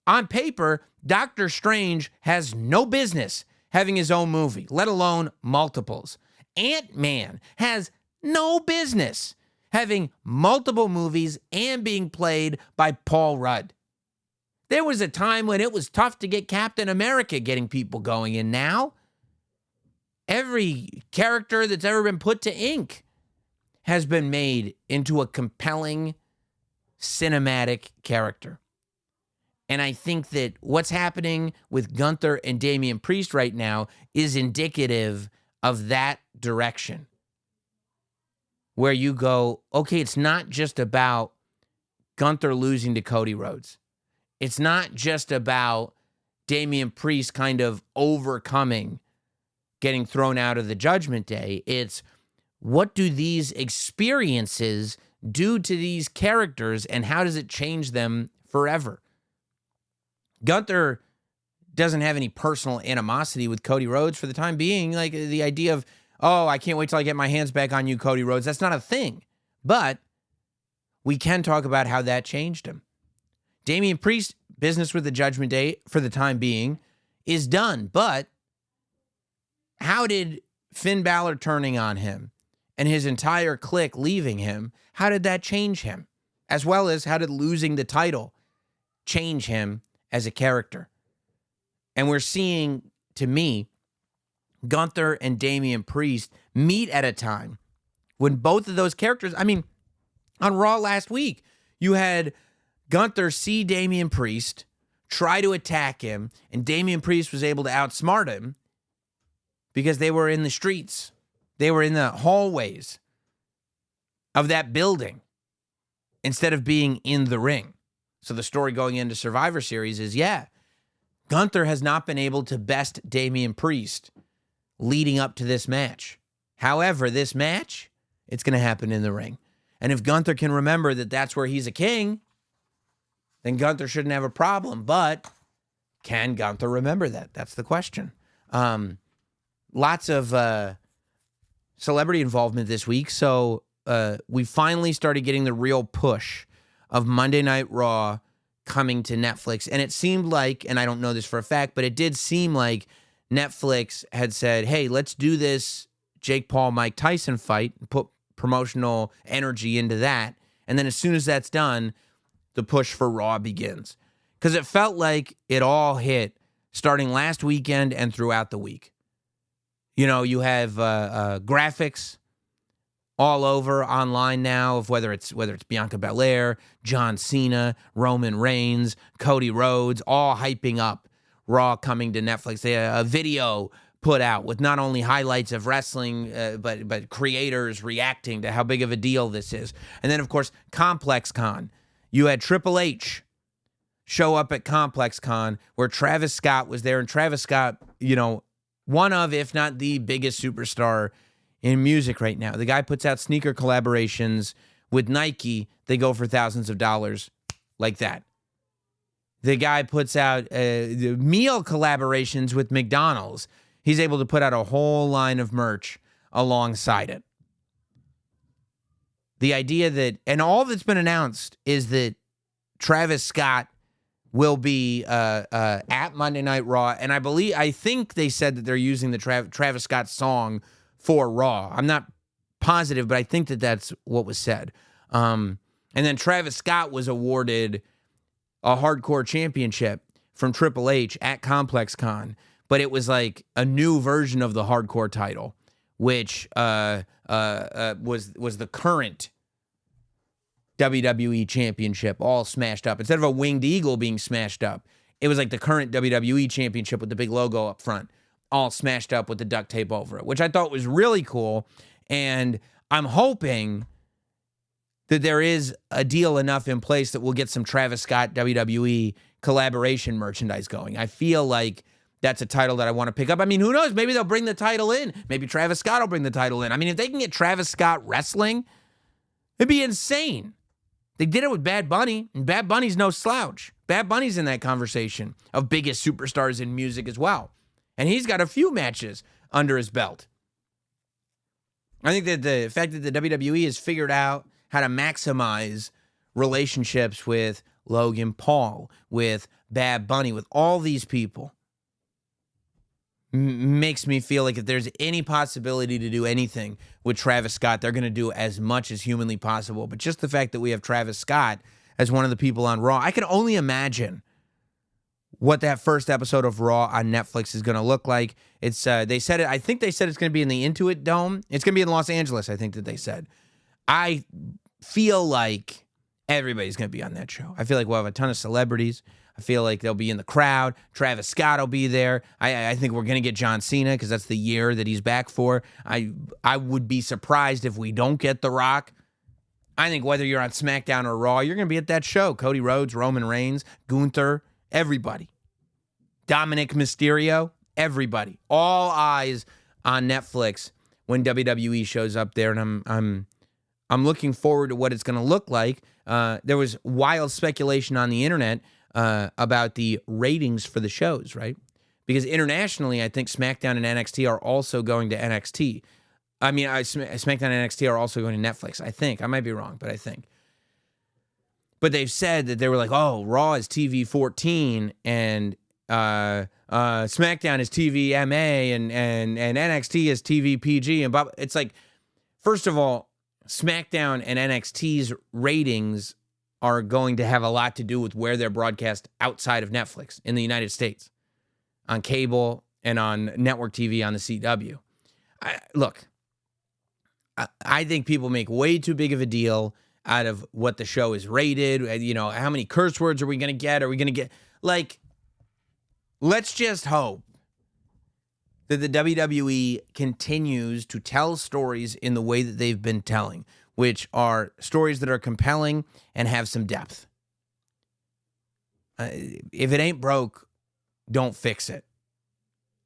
On paper, Doctor Strange has no business having his own movie, let alone multiples. Ant-Man has no business having multiple movies and being played by Paul Rudd. There was a time when it was tough to get Captain America getting people going, and now every character that's ever been put to ink has been made into a compelling cinematic character. And I think that what's happening with Gunther and Damien Priest right now is indicative of that direction. Where you go, okay, it's not just about Gunther losing to Cody Rhodes. It's not just about Damien Priest kind of overcoming, getting thrown out of the Judgment Day. It's what do these experiences do to these characters and how does it change them forever? Gunther doesn't have any personal animosity with Cody Rhodes for the time being. Like the idea of, oh, I can't wait till I get my hands back on you, Cody Rhodes. That's not a thing. But we can talk about how that changed him. Damien Priest's business with the Judgment Day for the time being is done. But how did Finn Balor turning on him and his entire clique leaving him, how did that change him? As well as how did losing the title change him as a character? And we're seeing, to me, Gunther and Damien Priest meet at a time when both of those characters, I mean, on Raw last week, you had Gunther see Damien Priest, try to attack him, and Damien Priest was able to outsmart him because they were in the streets. They were in the hallways of that building instead of being in the ring. So the story going into Survivor Series is, Gunther has not been able to best Damien Priest leading up to this match. However, this match, it's going to happen in the ring. And if Gunther can remember that that's where he's a king, then Gunther shouldn't have a problem. But can Gunther remember that? That's the question. Lots of celebrity involvement this week. So we finally started getting the real push of Monday Night Raw coming to Netflix. And it seemed like, and I don't know this for a fact, but it did seem like Netflix had said, hey, let's do this Jake Paul, Mike Tyson fight and put promotional energy into that. And then as soon as that's done, the push for Raw begins. Because it felt like it all hit starting last weekend and throughout the week. You know, you have graphics all over online now of whether it's Bianca Belair, John Cena, Roman Reigns, Cody Rhodes, all hyping up Raw coming to Netflix. They had a video put out with not only highlights of wrestling, but creators reacting to how big of a deal this is. And then, of course, Complex Con. You had Triple H show up at Complex Con where Travis Scott was there. And Travis Scott, you know, one of, if not the biggest superstar in music right now. The guy puts out sneaker collaborations with Nike. They go for thousands of dollars like that. The guy puts out meal collaborations with McDonald's. He's able to put out a whole line of merch alongside it. The idea that, and all that's been announced is that Travis Scott will be at Monday Night Raw. And I think they said that they're using the Travis Scott song for Raw. I'm not positive, but I think that that's what was said. And then Travis Scott was awarded a hardcore championship from Triple H at Complex Con, but it was like a new version of the hardcore title, which was the current WWE championship all smashed up. Instead of a winged eagle being smashed up, it was like the current WWE championship with the big logo up front, all smashed up with the duct tape over it, which I thought was really cool. And I'm hoping that there is a deal enough in place that we'll get some Travis Scott WWE collaboration merchandise going. I feel like that's a title that I want to pick up. I mean, who knows? Maybe they'll bring the title in. Maybe Travis Scott will bring the title in. I mean, if they can get Travis Scott wrestling, it'd be insane. They did it with Bad Bunny, and Bad Bunny's no slouch. Bad Bunny's in that conversation of biggest superstars in music as well. And he's got a few matches under his belt. I think that the fact that the WWE has figured out how to maximize relationships with Logan Paul, with Bad Bunny, with all these people, makes me feel like if there's any possibility to do anything with Travis Scott, they're going to do as much as humanly possible. But just the fact that we have Travis Scott as one of the people on Raw, I can only imagine what that first episode of Raw on Netflix is going to look like. It's they said it. I think they said it's going to be in the Intuit Dome. It's going to be in Los Angeles, I think that they said. I feel like everybody's going to be on that show. I feel like we'll have a ton of celebrities. I feel like they'll be in the crowd. Travis Scott will be there. I think we're going to get John Cena because that's the year that he's back for. I would be surprised if we don't get The Rock. I think whether you're on Smackdown or Raw, you're going to be at that show. Cody Rhodes, Roman Reigns, Gunther, everybody. Dominic Mysterio, everybody. All eyes on Netflix when WWE shows up there, and I'm looking forward to what it's going to look like. There was wild speculation on the internet about the ratings for the shows, right? Because internationally, I think SmackDown and NXT are also going to NXT. I mean, SmackDown and NXT are also going to Netflix, I think. I might be wrong, but I think. But they've said that they were like, oh, Raw is TV 14 and SmackDown is TV MA and NXT is TV PG. And it's like, first of all, SmackDown and NXT's ratings are going to have a lot to do with where they're broadcast outside of Netflix in the United States, on cable and on network TV on the CW. I think people make way too big of a deal out of what the show is rated. You know, how many curse words are we going to get? Are we going to get, like, let's just hope that the WWE continues to tell stories in the way that they've been telling, which are stories that are compelling and have some depth. If it ain't broke, don't fix it.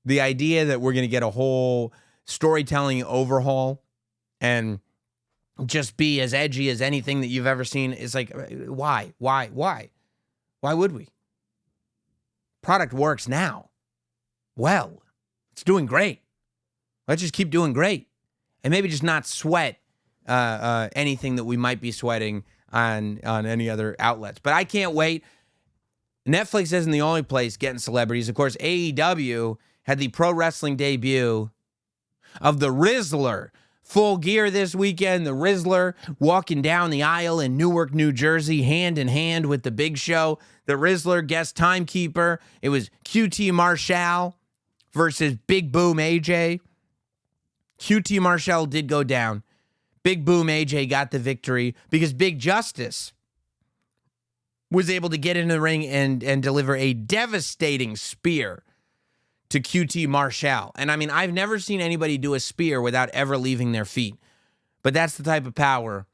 The idea that we're going to get a whole storytelling overhaul and just be as edgy as anything that you've ever seen is like, why? Why would we? Product works now. Well, it's doing great. Let's just keep doing great. And maybe just not sweat anything that we might be sweating on any other outlets. But I can't wait. Netflix isn't the only place getting celebrities. Of course, AEW had the pro wrestling debut of the Rizzler. Full Gear this weekend. The Rizzler walking down the aisle in Newark, New Jersey, hand in hand with the Big Show. The Rizzler guest timekeeper. It was QT Marshall versus Big Boom AJ. QT Marshall did go down. Big Boom AJ got the victory because Big Justice was able to get in the ring and deliver a devastating spear to QT Marshall. And I mean, I've never seen anybody do a spear without ever leaving their feet. But that's the type of power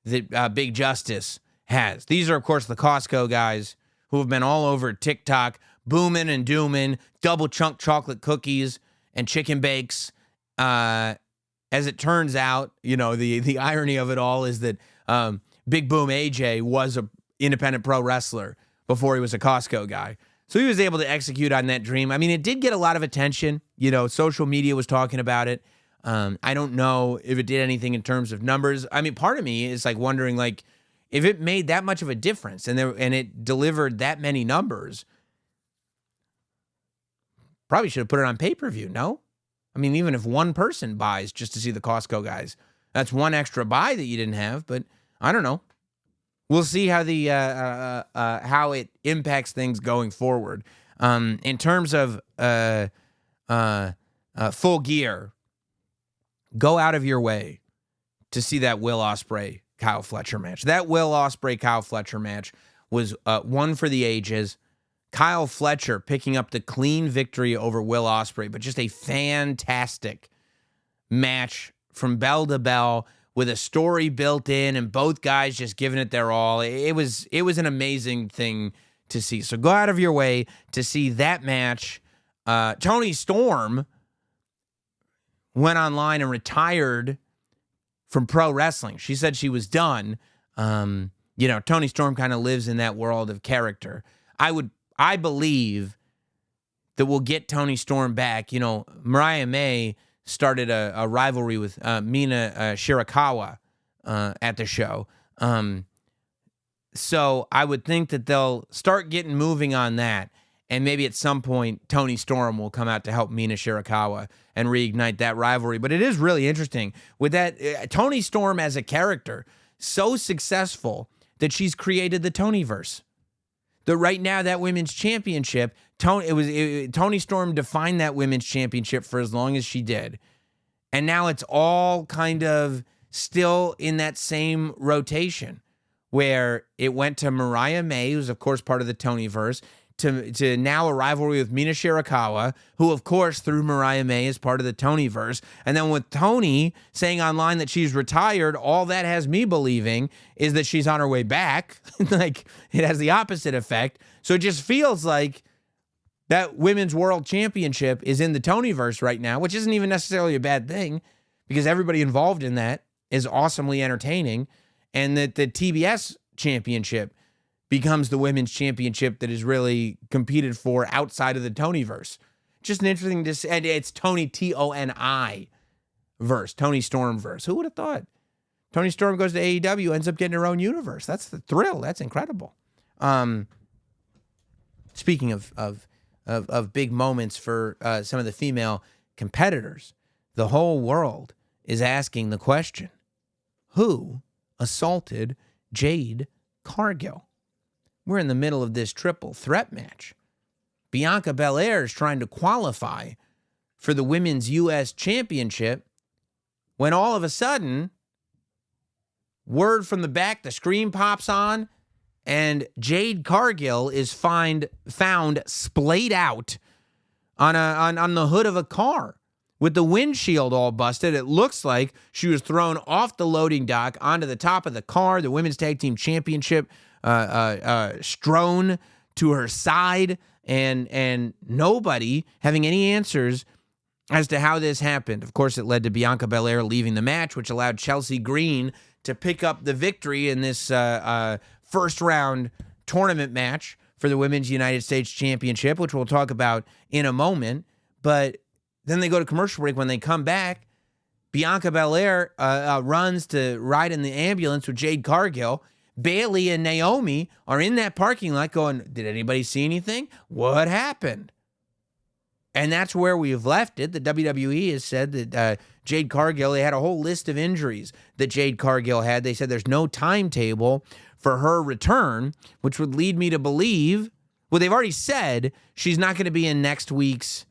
that Big Justice has. These are, of course, the Costco guys who have been all over TikTok, booming and dooming, double chunk chocolate cookies and chicken bakes. As it turns out, you know, the irony of it all is that Big Boom AJ was a independent pro wrestler before he was a Costco guy. So he was able to execute on that dream. I mean, it did get a lot of attention. You know, social media was talking about it. I don't know if it did anything in terms of numbers. I mean, part of me is like wondering, like, if it made that much of a difference and it delivered that many numbers, probably should have put it on pay-per-view, no? I mean, even if one person buys just to see the Costco guys, that's one extra buy that you didn't have, but I don't know. We'll see how how it impacts things going forward. In terms of Full Gear, go out of your way to see that Will Ospreay Kyle Fletcher match. That Will Ospreay Kyle Fletcher match was one for the ages. Kyle Fletcher picking up the clean victory over Will Ospreay, but just a fantastic match from bell to bell, with a story built in and both guys just giving it their all. It was an amazing thing to see. So go out of your way to see that match. Toni Storm went online and retired from pro wrestling. She said she was done. You know, Toni Storm kind of lives in that world of character. I believe that we'll get Toni Storm back. You know, Mariah May started a rivalry with Mina Shirakawa at the show. So I would think that they'll start getting moving on that. And maybe at some point, Toni Storm will come out to help Mina Shirakawa and reignite that rivalry. But it is really interesting with that Toni Storm as a character, so successful that she's created the Tonyverse. That right now, that women's championship, Toni Storm defined that women's championship for as long as she did. And now it's all kind of still in that same rotation where it went to Mariah May, who's of course part of the Tonyverse, to now a rivalry with Mina Shirakawa, who of course through Mariah May is part of the Tonyverse. And then with Toni saying online that she's retired, all that has me believing is that she's on her way back. Like, it has the opposite effect. So it just feels like that women's world championship is in the Tonyverse right now, which isn't even necessarily a bad thing because everybody involved in that is awesomely entertaining. And that the TBS championship becomes the women's championship that is really competed for outside of the Tonyverse. Just an interesting to and it's Toni Toni verse, Toni Storm verse. Who would have thought? Toni Storm goes to AEW, ends up getting her own universe. That's the thrill. That's incredible. Speaking of big moments for some of the female competitors, the whole world is asking the question: who assaulted Jade Cargill? We're in the middle of this triple threat match. Bianca Belair is trying to qualify for the Women's U.S. Championship when all of a sudden, word from the back, the screen pops on, and Jade Cargill is found splayed out on the hood of a car with the windshield all busted. It looks like she was thrown off the loading dock onto the top of the car. The Women's Tag Team Championship strewn to her side, and nobody having any answers as to how this happened. Of course, it led to Bianca Belair leaving the match, which allowed Chelsea Green to pick up the victory in this first-round tournament match for the Women's United States Championship, which we'll talk about in a moment. But then they go to commercial break. When they come back, Bianca Belair runs to ride in the ambulance with Jade Cargill. Bayley and Naomi are in that parking lot going, did anybody see anything? What happened? And that's where we've left it. The WWE has said that Jade Cargill, they had a whole list of injuries that Jade Cargill had. They said there's no timetable for her return, which would lead me to believe, well, they've already said she's not going to be in next week's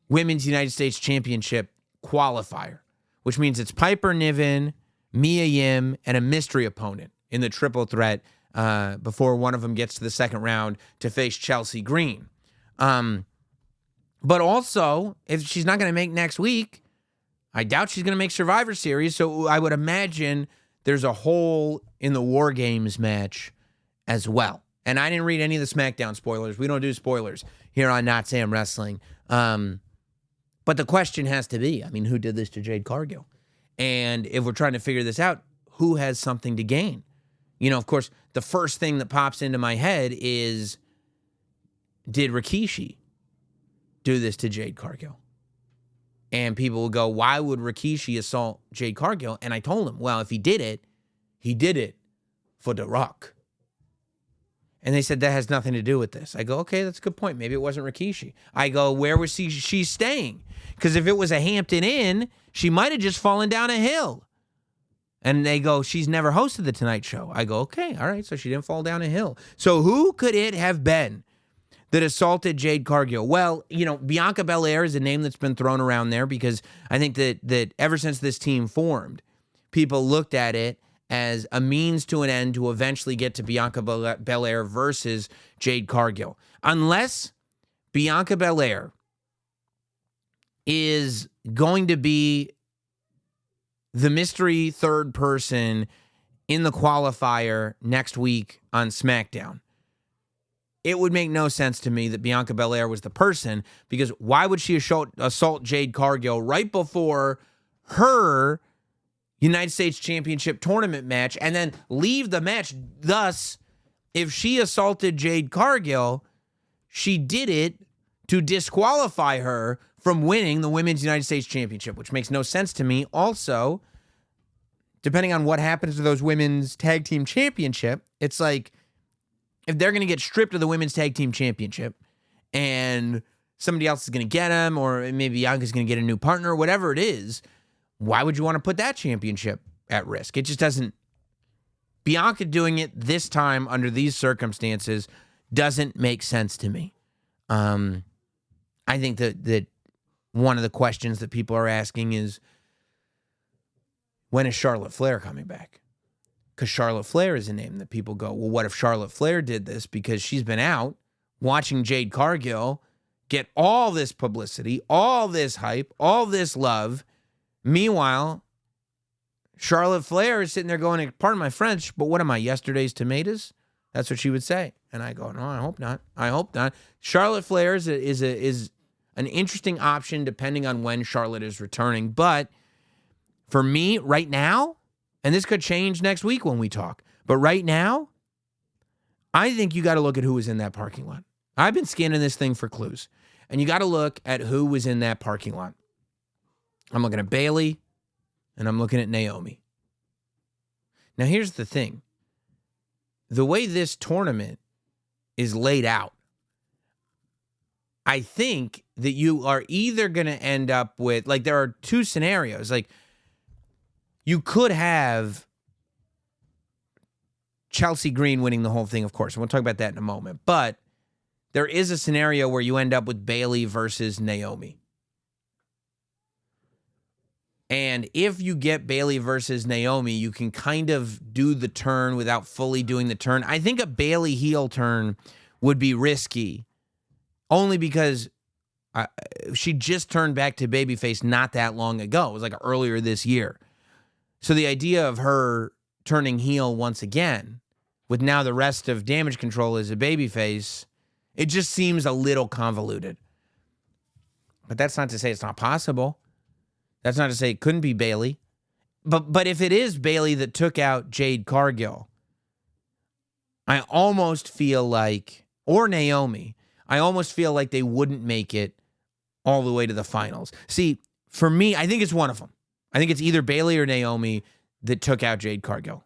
Women's United States Championship qualifier, which means it's Piper Niven, Mia Yim, and a mystery opponent in the triple threat before one of them gets to the second round to face Chelsea Green. But also, if she's not going to make next week, I doubt she's going to make Survivor Series, so I would imagine there's a hole in the War Games match as well. And I didn't read any of the Smackdown spoilers. We don't do spoilers here on Notsam Wrestling. But the question has to be, I mean, who did this to Jade Cargill? And if we're trying to figure this out, who has something to gain? You know, of course, the first thing that pops into my head is, did Rikishi do this to Jade Cargill? And people will go, why would Rikishi assault Jade Cargill? And I told him, well, if he did it for The Rock. And they said that has nothing to do with this. I go, okay, that's a good point. Maybe it wasn't Rikishi. I go, where was she staying? Because if it was a Hampton Inn, she might have just fallen down a hill. And they go, she's never hosted the Tonight Show. I go, okay, all right, so she didn't fall down a hill. So who could it have been that assaulted Jade Cargill? Well, you know, Bianca Belair is a name that's been thrown around there because I think that ever since this team formed, people looked at it as a means to an end to eventually get to Bianca Belair versus Jade Cargill. Unless Bianca Belair is going to be the mystery third person in the qualifier next week on SmackDown, it would make no sense to me that Bianca Belair was the person, because why would she assault Jade Cargill right before her United States Championship tournament match and then leave the match? Thus, if she assaulted Jade Cargill, she did it to disqualify her from winning the Women's United States Championship, which makes no sense to me. Also, depending on what happens to those Women's Tag Team Championship, it's like, if they're going to get stripped of the Women's Tag Team Championship and somebody else is going to get them, or maybe Bianca's going to get a new partner, whatever it is, why would you want to put that championship at risk? It just doesn't. Bianca doing it this time under these circumstances doesn't make sense to me. I think that one of the questions that people are asking is, when is Charlotte Flair coming back? Because Charlotte Flair is a name that people go, well, what if Charlotte Flair did this? Because she's been out watching Jade Cargill get all this publicity, all this hype, all this love. Meanwhile, Charlotte Flair is sitting there going, pardon my French, but what am I, yesterday's tomatoes? That's what she would say. And I go, no, I hope not. I hope not. Charlotte Flair is an interesting option depending on when Charlotte is returning. But for me, right now, and this could change next week when we talk, but right now, I think you got to look at who was in that parking lot. I've been scanning this thing for clues, and you got to look at who was in that parking lot. I'm looking at Bayley, and I'm looking at Naomi. Now, here's the thing. The way this tournament is laid out, I think that you are either going to end up with, like, there are two scenarios. Like, you could have Chelsea Green winning the whole thing, of course. And we'll talk about that in a moment. But there is a scenario where you end up with Bayley versus Naomi. And if you get Bayley versus Naomi, you can kind of do the turn without fully doing the turn. I think a Bayley heel turn would be risky, only because she just turned back to babyface not that long ago. It was like earlier this year. So the idea of her turning heel once again, with now the rest of Damage Control as a babyface, it just seems a little convoluted. But that's not to say it's not possible. That's not to say it couldn't be Bayley. But if it is Bayley that took out Jade Cargill, I almost feel like, or Naomi, I almost feel like they wouldn't make it all the way to the finals. See, for me, I think it's one of them. I think it's either Bayley or Naomi that took out Jade Cargill.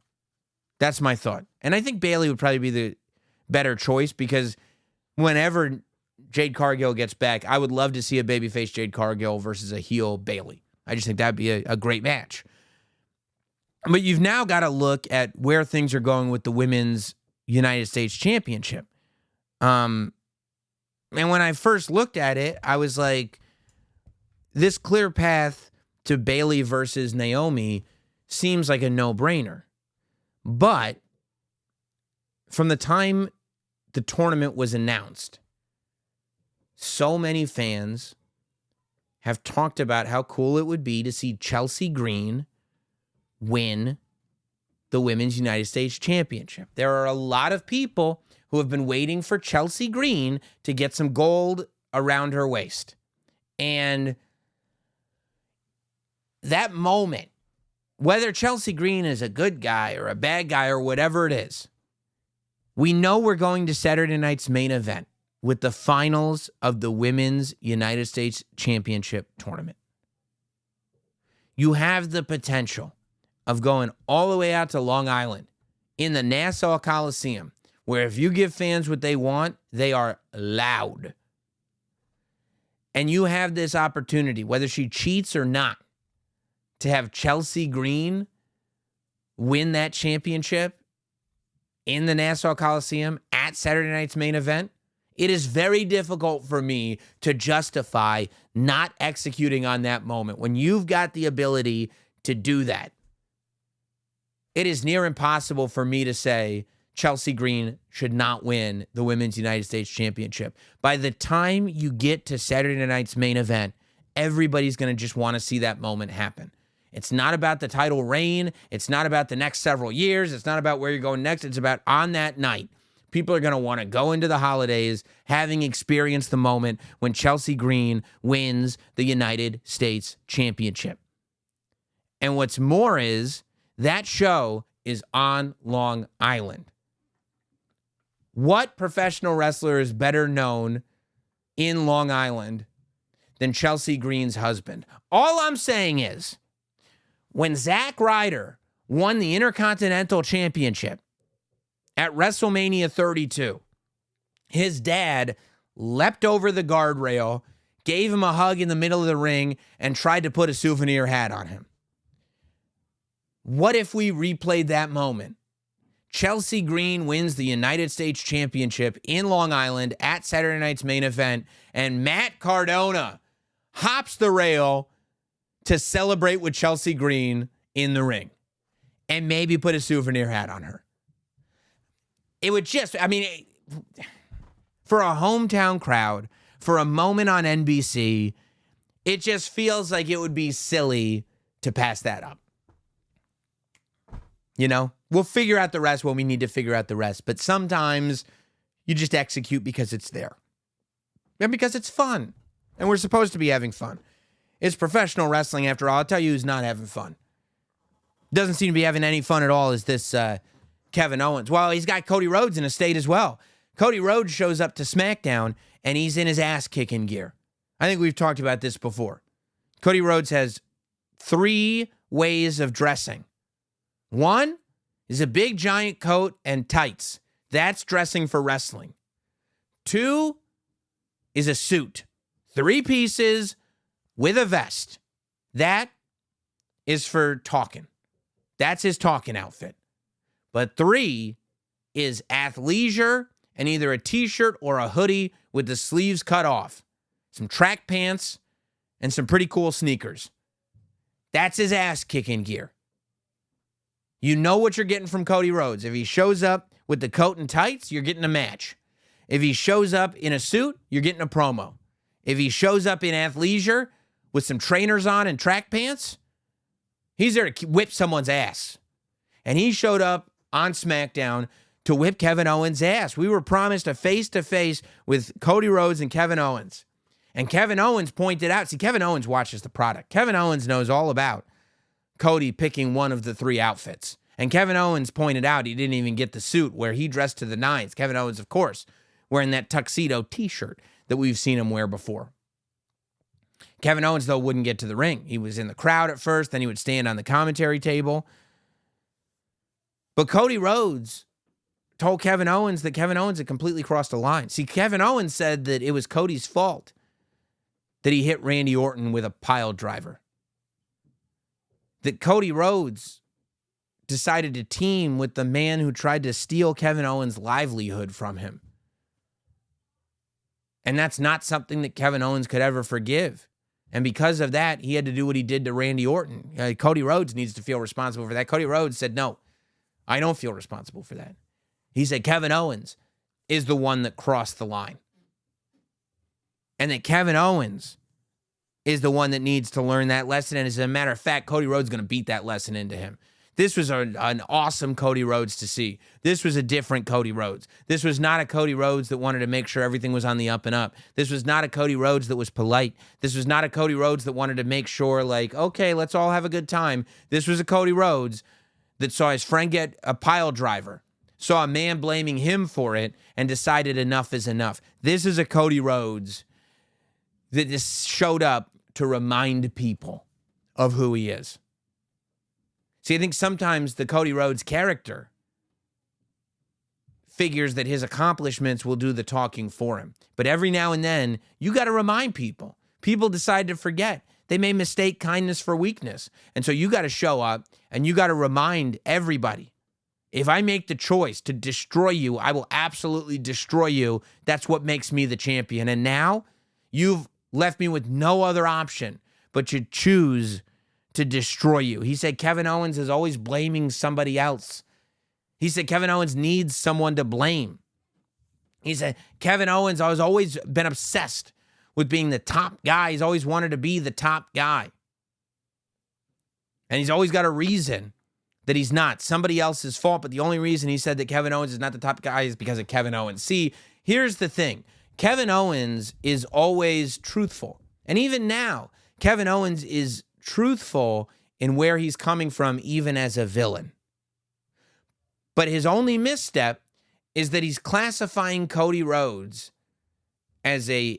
That's my thought. And I think Bayley would probably be the better choice, because whenever Jade Cargill gets back, I would love to see a babyface Jade Cargill versus a heel Bayley. I just think that'd be a great match. But you've now got to look at where things are going with the Women's United States Championship. And when I first looked at it, I was like, this clear path to Bayley versus Naomi seems like a no-brainer. But from the time the tournament was announced, so many fans have talked about how cool it would be to see Chelsea Green win the Women's United States Championship. There are a lot of people who have been waiting for Chelsea Green to get some gold around her waist. And that moment, whether Chelsea Green is a good guy or a bad guy or whatever it is, we know we're going to Saturday night's main event with the finals of the Women's United States Championship tournament. You have the potential of going all the way out to Long Island in the Nassau Coliseum, where if you give fans what they want, they are loud. And you have this opportunity, whether she cheats or not, to have Chelsea Green win that championship in the Nassau Coliseum at Saturday night's main event. It is very difficult for me to justify not executing on that moment. When you've got the ability to do that, it is near impossible for me to say Chelsea Green should not win the Women's United States Championship. By the time you get to Saturday night's main event, everybody's going to just want to see that moment happen. It's not about the title reign. It's not about the next several years. It's not about where you're going next. It's about on that night. People are going to want to go into the holidays having experienced the moment when Chelsea Green wins the United States Championship. And what's more is that show is on Long Island. What professional wrestler is better known in Long Island than Chelsea Green's husband? All I'm saying is, when Zack Ryder won the Intercontinental Championship at WrestleMania 32, his dad leapt over the guardrail, gave him a hug in the middle of the ring, and tried to put a souvenir hat on him. What if we replayed that moment? Chelsea Green wins the United States Championship in Long Island at Saturday night's main event, and Matt Cardona hops the rail to celebrate with Chelsea Green in the ring and maybe put a souvenir hat on her. It would just, for a hometown crowd, for a moment on NBC, it just feels like it would be silly to pass that up. You know, we'll figure out the rest when we need to figure out the rest. But sometimes you just execute because it's there. And because it's fun. And we're supposed to be having fun. It's professional wrestling after all. I'll tell you who's not having fun. Doesn't seem to be having any fun at all is this Kevin Owens. Well, he's got Cody Rhodes in a state as well. Cody Rhodes shows up to Smackdown and he's in his ass-kicking gear. I think we've talked about this before. Cody Rhodes has 3 ways of dressing. 1 is a big giant coat and tights. That's dressing for wrestling. 2 is a suit. 3 pieces with a vest. That is for talking. That's his talking outfit. But 3 is athleisure and either a t-shirt or a hoodie with the sleeves cut off. Some track pants and some pretty cool sneakers. That's his ass kicking gear. You know what you're getting from Cody Rhodes. If he shows up with the coat and tights, you're getting a match. If he shows up in a suit, you're getting a promo. If he shows up in athleisure with some trainers on and track pants, he's there to whip someone's ass. And he showed up on SmackDown to whip Kevin Owens' ass. We were promised a face-to-face with Cody Rhodes and Kevin Owens. And Kevin Owens pointed out, see, Kevin Owens watches the product. Kevin Owens knows all about Cody picking one of the 3 outfits. And Kevin Owens pointed out he didn't even get the suit where he dressed to the nines. Kevin Owens, of course, wearing that tuxedo t-shirt that we've seen him wear before. Kevin Owens, though, wouldn't get to the ring. He was in the crowd at first, then he would stand on the commentary table. But Cody Rhodes told Kevin Owens that Kevin Owens had completely crossed the line. See, Kevin Owens said that it was Cody's fault that he hit Randy Orton with a pile driver. That Cody Rhodes decided to team with the man who tried to steal Kevin Owens' livelihood from him. And that's not something that Kevin Owens could ever forgive. And because of that, he had to do what he did to Randy Orton. Cody Rhodes needs to feel responsible for that. Cody Rhodes said, no, I don't feel responsible for that. He said Kevin Owens is the one that crossed the line. And that Kevin Owens is the one that needs to learn that lesson. And as a matter of fact, Cody Rhodes is going to beat that lesson into him. This was an awesome Cody Rhodes to see. This was a different Cody Rhodes. This was not a Cody Rhodes that wanted to make sure everything was on the up and up. This was not a Cody Rhodes that was polite. This was not a Cody Rhodes that wanted to make sure, like, okay, let's all have a good time. This was a Cody Rhodes that saw his friend get a pile driver, saw a man blaming him for it, and decided enough is enough. This is a Cody Rhodes that just showed up to remind people of who he is. See, I think sometimes the Cody Rhodes character figures that his accomplishments will do the talking for him. But every now and then, you got to remind people. People decide to forget. They may mistake kindness for weakness. And so you got to show up and you got to remind everybody. If I make the choice to destroy you, I will absolutely destroy you. That's what makes me the champion. And now you've left me with no other option but to choose to destroy you. He said Kevin Owens is always blaming somebody else. He said Kevin Owens needs someone to blame. He said Kevin Owens has always been obsessed with being the top guy. He's always wanted to be the top guy. And he's always got a reason that he's not. Somebody else's fault, but the only reason he said that Kevin Owens is not the top guy is because of Kevin Owens. See, here's the thing. Kevin Owens is always truthful. And even now, Kevin Owens is truthful in where he's coming from, even as a villain. But his only misstep is that he's classifying Cody Rhodes as a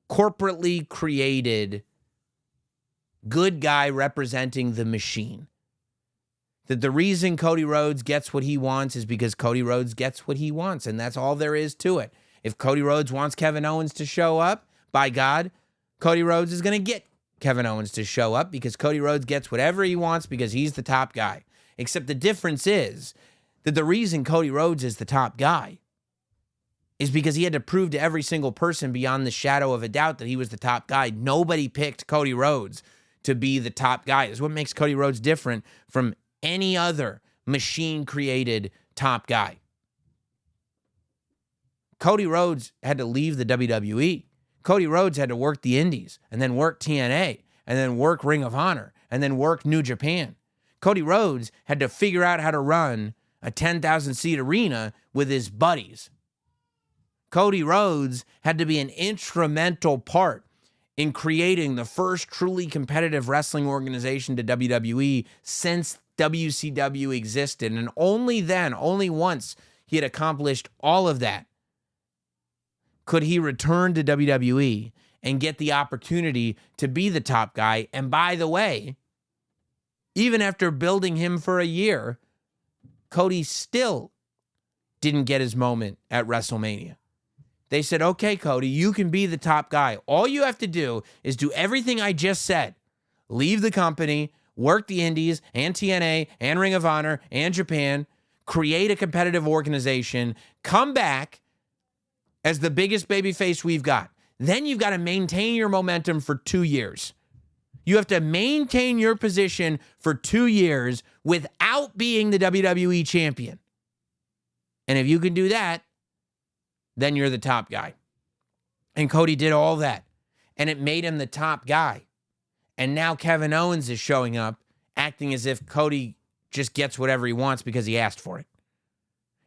corporately created good guy representing the machine. That the reason Cody Rhodes gets what he wants is because Cody Rhodes gets what he wants, and that's all there is to it. If Cody Rhodes wants Kevin Owens to show up, by God, Cody Rhodes is going to get Kevin Owens to show up because Cody Rhodes gets whatever he wants because he's the top guy. Except the difference is that the reason Cody Rhodes is the top guy is because he had to prove to every single person beyond the shadow of a doubt that he was the top guy. Nobody picked Cody Rhodes to be the top guy. It's what makes Cody Rhodes different from any other machine-created top guy. Cody Rhodes had to leave the WWE. Cody Rhodes had to work the Indies and then work TNA and then work Ring of Honor and then work New Japan. Cody Rhodes had to figure out how to run a 10,000-seat arena with his buddies. Cody Rhodes had to be an instrumental part in creating the first truly competitive wrestling organization to WWE since WCW existed. And only then, only once he had accomplished all of that, could he return to WWE and get the opportunity to be the top guy. And by the way, even after building him for a year, Cody still didn't get his moment at WrestleMania. They said, okay, Cody, you can be the top guy. All you have to do is do everything I just said. Leave the company, work the Indies and TNA and Ring of Honor and Japan, create a competitive organization, come back as the biggest babyface we've got. Then you've got to maintain your momentum for 2 years. You have to maintain your position for 2 years without being the WWE champion. And if you can do that, then you're the top guy. And Cody did all that. And it made him the top guy. And now Kevin Owens is showing up, acting as if Cody just gets whatever he wants because he asked for it.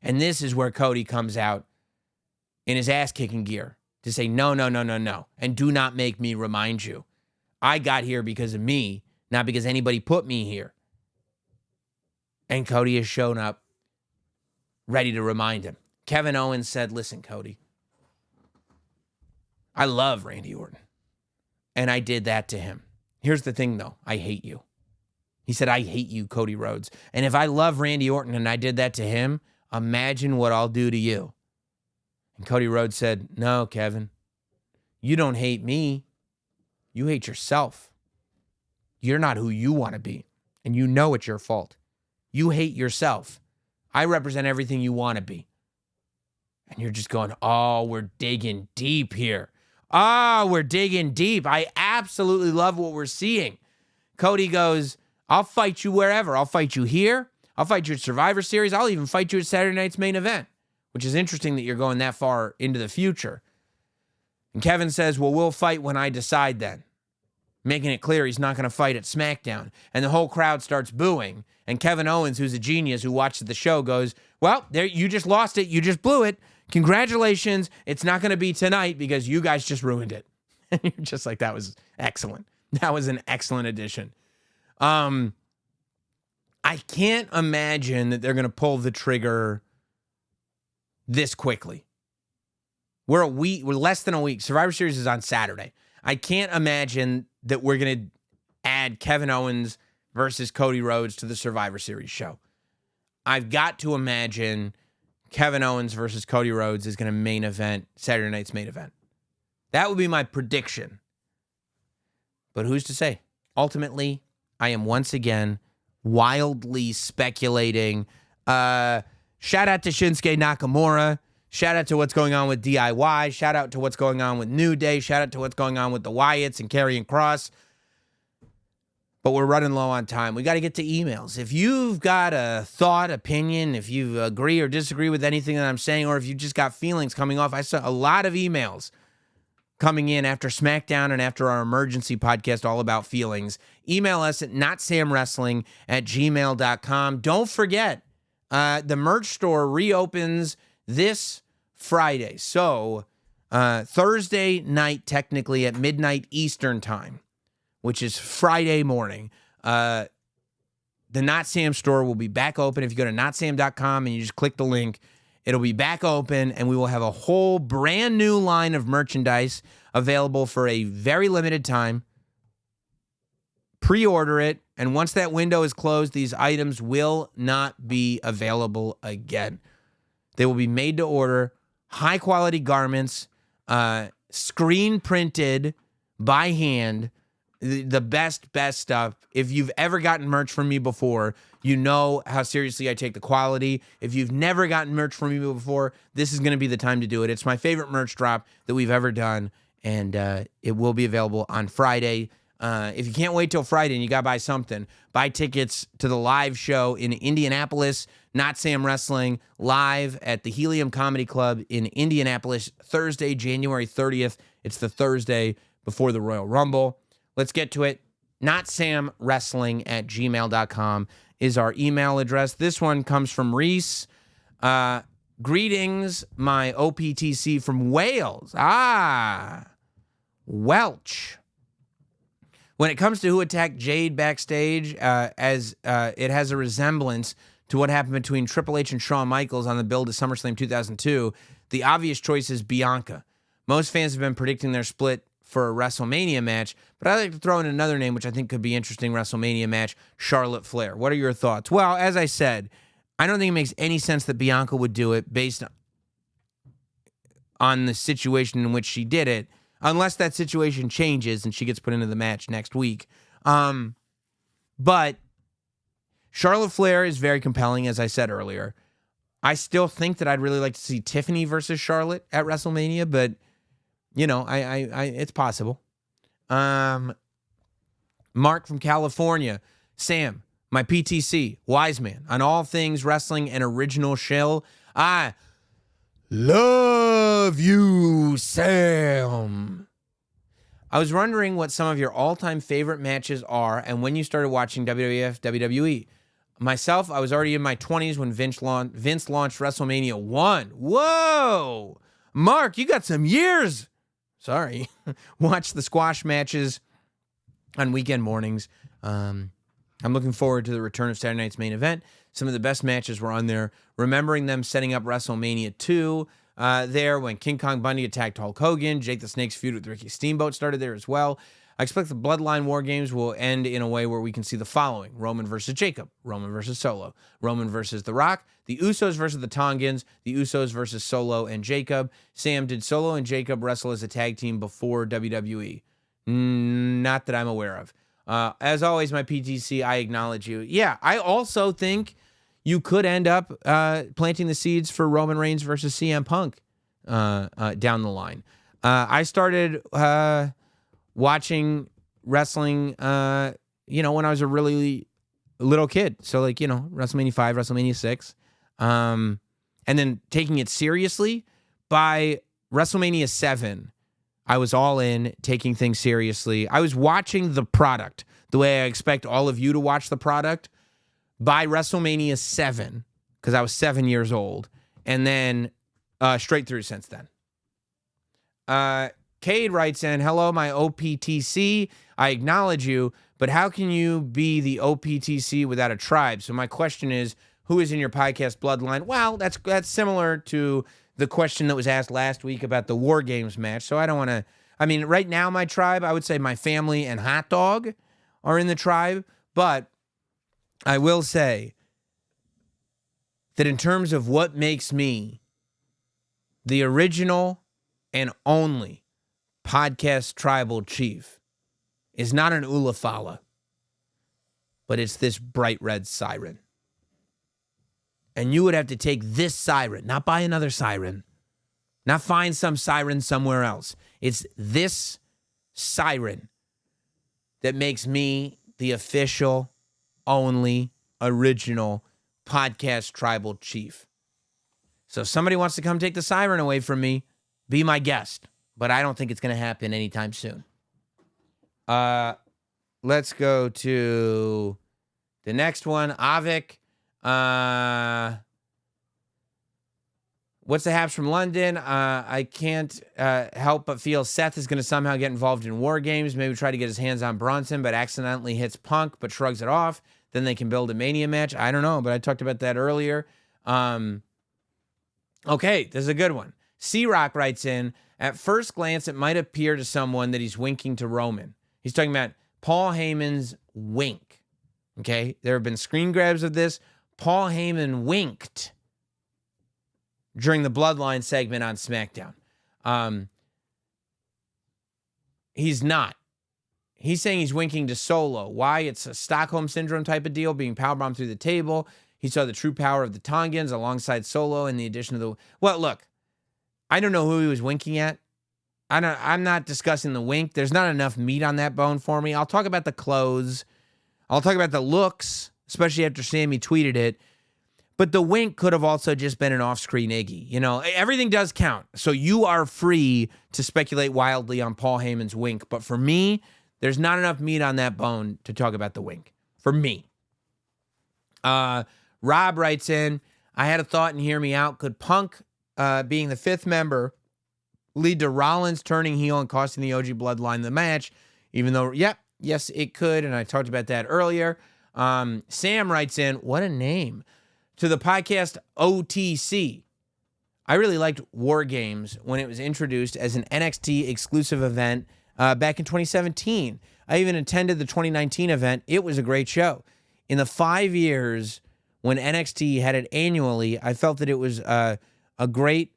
And this is where Cody comes out in his ass-kicking gear to say, no, no, no, no, no. And do not make me remind you. I got here because of me, not because anybody put me here. And Cody has shown up ready to remind him. Kevin Owens said, listen, Cody, I love Randy Orton. And I did that to him. Here's the thing, though. I hate you. He said, I hate you, Cody Rhodes. And if I love Randy Orton and I did that to him, imagine what I'll do to you. And Cody Rhodes said, no, Kevin, you don't hate me. You hate yourself. You're not who you want to be. And you know it's your fault. You hate yourself. I represent everything you want to be. And you're just going, oh, we're digging deep here. Oh, we're digging deep. I absolutely love what we're seeing. Cody goes, I'll fight you wherever. I'll fight you here. I'll fight you at Survivor Series. I'll even fight you at Saturday night's main event, which is interesting that you're going that far into the future. And Kevin says, well, we'll fight when I decide then. Making it clear he's not going to fight at Smackdown. And the whole crowd starts booing. And Kevin Owens, who's a genius, who watches the show, goes, well, there, you just lost it. You just blew it. Congratulations. It's not going to be tonight because you guys just ruined it. And you're just like, that was excellent. That was an excellent addition. I can't imagine that they're going to pull the trigger this quickly. We're less than a week. Survivor Series is on Saturday. I can't imagine that we're going to add Kevin Owens versus Cody Rhodes to the Survivor Series show. I've got to imagine Kevin Owens versus Cody Rhodes is going to main event Saturday night's main event. That would be my prediction. But who's to say? Ultimately, I am once again wildly speculating. Shout out to Shinsuke Nakamura. Shout out to what's going on with DIY. Shout out to what's going on with New Day. Shout out to what's going on with the Wyatts and Karrion Kross. But we're running low on time. We got to get to emails. If you've got a thought, opinion, if you agree or disagree with anything that I'm saying, or if you just got feelings coming off, I saw a lot of emails coming in after SmackDown and after our emergency podcast all about feelings. Email us at notsamwrestling@gmail.com. Don't forget, the merch store reopens this Friday. So Thursday night, technically at midnight Eastern time, which is Friday morning, the Not Sam store will be back open. If you go to notsam.com and you just click the link, it'll be back open, and we will have a whole brand new line of merchandise available for a very limited time. Pre-order it, and once that window is closed, these items will not be available again. They will be made to order, high-quality garments, screen printed by hand, the best stuff. If you've ever gotten merch from me before, you know how seriously I take the quality. If you've never gotten merch from me before, this is going to be the time to do it. It's my favorite merch drop that we've ever done, and it will be available on Friday. If you can't wait till Friday and you got to buy something, buy tickets to the live show in Indianapolis, Notsam Wrestling, live at the Helium Comedy Club in Indianapolis, Thursday, January 30th. It's the Thursday before the Royal Rumble. Let's get to it. notsamwrestling@gmail.com is our email address. This one comes from Reese. Greetings, my OPTC from Wales. Welch. When it comes to who attacked Jade backstage, as it has a resemblance to what happened between Triple H and Shawn Michaels on the build to SummerSlam 2002, the obvious choice is Bianca. Most fans have been predicting their split for a WrestleMania match, but I'd like to throw in another name, which I think could be interesting WrestleMania match, Charlotte Flair. What are your thoughts? Well, as I said, I don't think it makes any sense that Bianca would do it based on the situation in which she did it, unless that situation changes and she gets put into the match next week. But Charlotte Flair is very compelling, as I said earlier. I still think that I'd really like to see Tiffany versus Charlotte at WrestleMania, but you know, I it's possible. My Mark from California. Sam, my PTC, wise man on all things wrestling and original shill. I love you, Sam. I was wondering what some of your all-time favorite matches are and when you started watching WWF, WWE. Myself, I was already in my 20s when Vince launched WrestleMania 1. Whoa! Mark, you got some years. Sorry. Watch the squash matches on weekend mornings. I'm looking forward to the return of Saturday night's main event. Some of the best matches were on there. Remembering them setting up WrestleMania 2 there when King Kong Bundy attacked Hulk Hogan. Jake the Snake's feud with Ricky Steamboat started there as well. I expect the Bloodline War Games will end in a way where we can see the following: Roman versus Jacob, Roman versus Solo, Roman versus The Rock, the Usos versus the Tongans, the Usos versus Solo and Jacob. Sam, did Solo and Jacob wrestle as a tag team before WWE? Not that I'm aware of. As always, my PTC, I acknowledge you. Yeah, I also think you could end up planting the seeds for Roman Reigns versus CM Punk down the line. I started watching wrestling, when I was a really little kid. So, WrestleMania 5, WrestleMania 6. And then taking it seriously. By WrestleMania 7, I was all in, taking things seriously. I was watching the product the way I expect all of you to watch the product. By WrestleMania 7, because I was 7 years old. And then straight through since then. Cade writes in, hello, my OPTC. I acknowledge you, but how can you be the OPTC without a tribe? So my question is, who is in your podcast Bloodline? Well, that's similar to the question that was asked last week about the War Games match. So I don't want to, right now my tribe, I would say my family and Hot Dog are in the tribe. But I will say that in terms of what makes me the original and only podcast tribal chief is not an Ulafala, but it's this bright red siren. And you would have to take this siren, not buy another siren, not find some siren somewhere else. It's this siren that makes me the official, only, original podcast tribal chief. So if somebody wants to come take the siren away from me, be my guest. But I don't think it's going to happen anytime soon. Let's go to the next one. Avik. What's the haps from London? I can't help but feel Seth is going to somehow get involved in War Games. Maybe try to get his hands on Bronson, but accidentally hits Punk, but shrugs it off. Then they can build a Mania match. I don't know, but I talked about that earlier. Okay, this is a good one. C-Rock writes in, at first glance, it might appear to someone that he's winking to Roman. He's talking about Paul Heyman's wink. Okay? There have been screen grabs of this. Paul Heyman winked during the Bloodline segment on Smackdown. He's not. He's saying he's winking to Solo. Why? It's a Stockholm Syndrome type of deal, being powerbombed through the table. He saw the true power of the Tongans alongside Solo and the addition of the... Well, look. I don't know who he was winking at. I'm not discussing the wink. There's not enough meat on that bone for me. I'll talk about the clothes. I'll talk about the looks, especially after Sammy tweeted it. But the wink could have also just been an off-screen Iggy. Everything does count. So you are free to speculate wildly on Paul Heyman's wink. But for me, there's not enough meat on that bone to talk about the wink. For me. Rob writes in, I had a thought and hear me out. Could Punk... being the fifth member, lead to Rollins turning heel and costing the OG Bloodline the match, even though, yes, it could, and I talked about that earlier. Sam writes in, what a name, to the podcast OTC. I really liked War Games when it was introduced as an NXT exclusive event back in 2017. I even attended the 2019 event. It was a great show. In the 5 years when NXT had it annually, I felt that it was... a great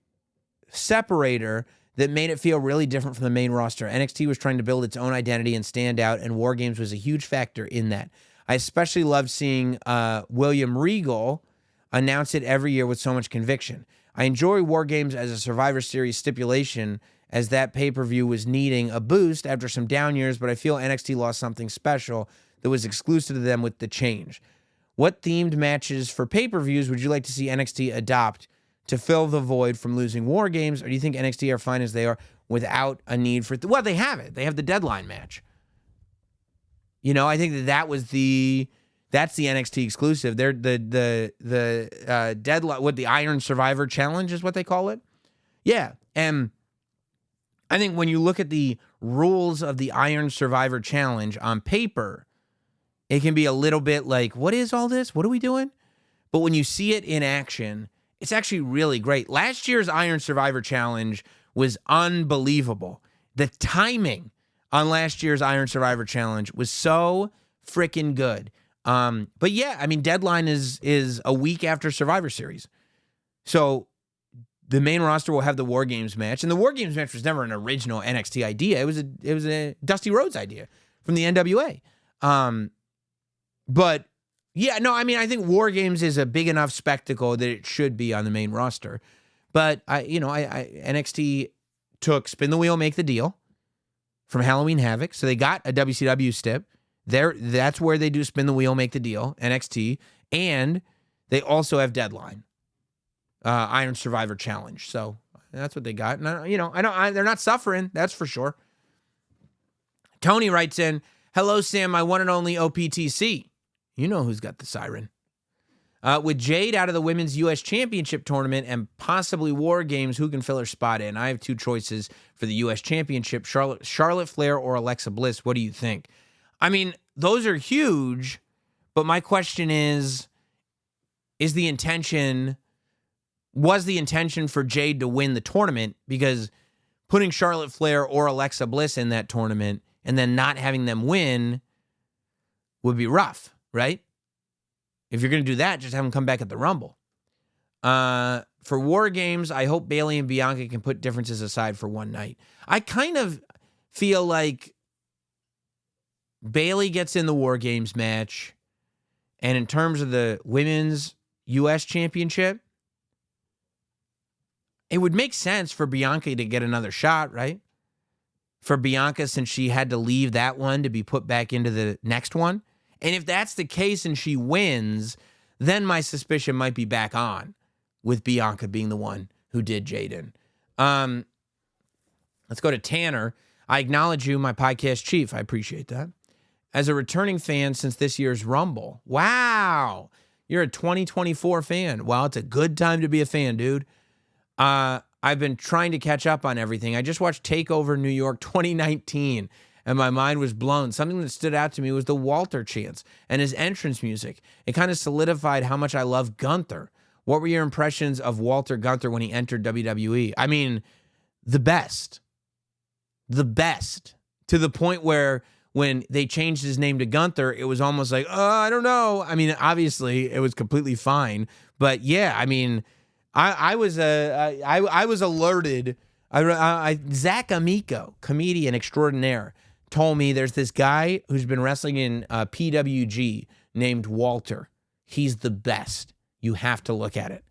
separator that made it feel really different from the main roster. NXT was trying to build its own identity and stand out, and War Games was a huge factor in that. I especially loved seeing William Regal announce it every year with so much conviction. I enjoy War Games as a Survivor Series stipulation as that pay-per-view was needing a boost after some down years, but I feel NXT lost something special that was exclusive to them with the change. What themed matches for pay-per-views would you like to see NXT adopt to fill the void from losing War Games, or do you think NXT are fine as they are without a need for... well, they have it. They have the Deadline match. You know, I think that's the NXT exclusive. They're the Deadline, what, the Iron Survivor Challenge is what they call it? Yeah, and I think when you look at the rules of the Iron Survivor Challenge on paper, it can be a little bit like, what is all this? What are we doing? But when you see it in action, it's actually really great. Last year's Iron Survivor Challenge was unbelievable. The timing on last year's Iron Survivor Challenge was so freaking good. But yeah, I mean, Deadline is a week after Survivor Series. So the main roster will have the War Games match. And the War Games match was never an original NXT idea. It was a Dusty Rhodes idea from the NWA. But yeah, no, I mean, I think War Games is a big enough spectacle that it should be on the main roster. But NXT took Spin the Wheel, Make the Deal from Halloween Havoc. So they got a WCW stip. That's where they do Spin the Wheel, Make the Deal, NXT. And they also have Deadline, Iron Survivor Challenge. So that's what they got. And they're not suffering, that's for sure. Tony writes in, hello, Sam, my one and only OPTC. You know who's got the siren. With Jade out of the Women's U.S. Championship tournament and possibly War Games, who can fill her spot in? I have two choices for the U.S. Championship, Charlotte Flair or Alexa Bliss. What do you think? I mean, those are huge, but my question was the intention for Jade to win the tournament? Because putting Charlotte Flair or Alexa Bliss in that tournament and then not having them win would be rough, right? If you're going to do that, just have them come back at the Rumble. For War Games, I hope Bayley and Bianca can put differences aside for one night. I kind of feel like Bayley gets in the War Games match, and in terms of the Women's U.S. Championship, it would make sense for Bianca to get another shot, right? For Bianca, since she had to leave that one to be put back into the next one. And if that's the case and she wins, then my suspicion might be back on with Bianca being the one who did Jaden. Let's go to Tanner. I acknowledge you, my podcast chief. I appreciate that. As a returning fan since this year's Rumble. Wow. You're a 2024 fan. Wow, it's a good time to be a fan, dude. I've been trying to catch up on everything. I just watched TakeOver New York 2019. And my mind was blown. Something that stood out to me was the Walter chants and his entrance music. It kind of solidified how much I love Gunther. What were your impressions of Walter Gunther when he entered WWE? I mean, the best. The best. To the point where when they changed his name to Gunther, it was almost like, I don't know. I mean, obviously, it was completely fine. But yeah, I mean, I was alerted. Zach Amico, comedian extraordinaire, told me there's this guy who's been wrestling in PWG named Walter. He's the best. You have to look at it.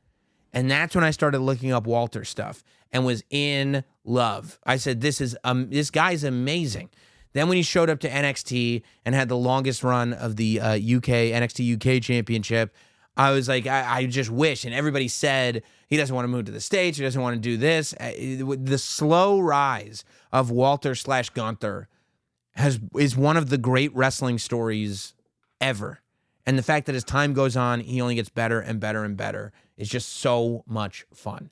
And that's when I started looking up Walter stuff and was in love. I said, this guy's amazing. Then when he showed up to NXT and had the longest run of the NXT UK Championship, I was like, I just wish. And everybody said he doesn't want to move to the States. He doesn't want to do this. The slow rise of Walter / Gunther is one of the great wrestling stories ever. And the fact that as time goes on, he only gets better and better and better is just so much fun.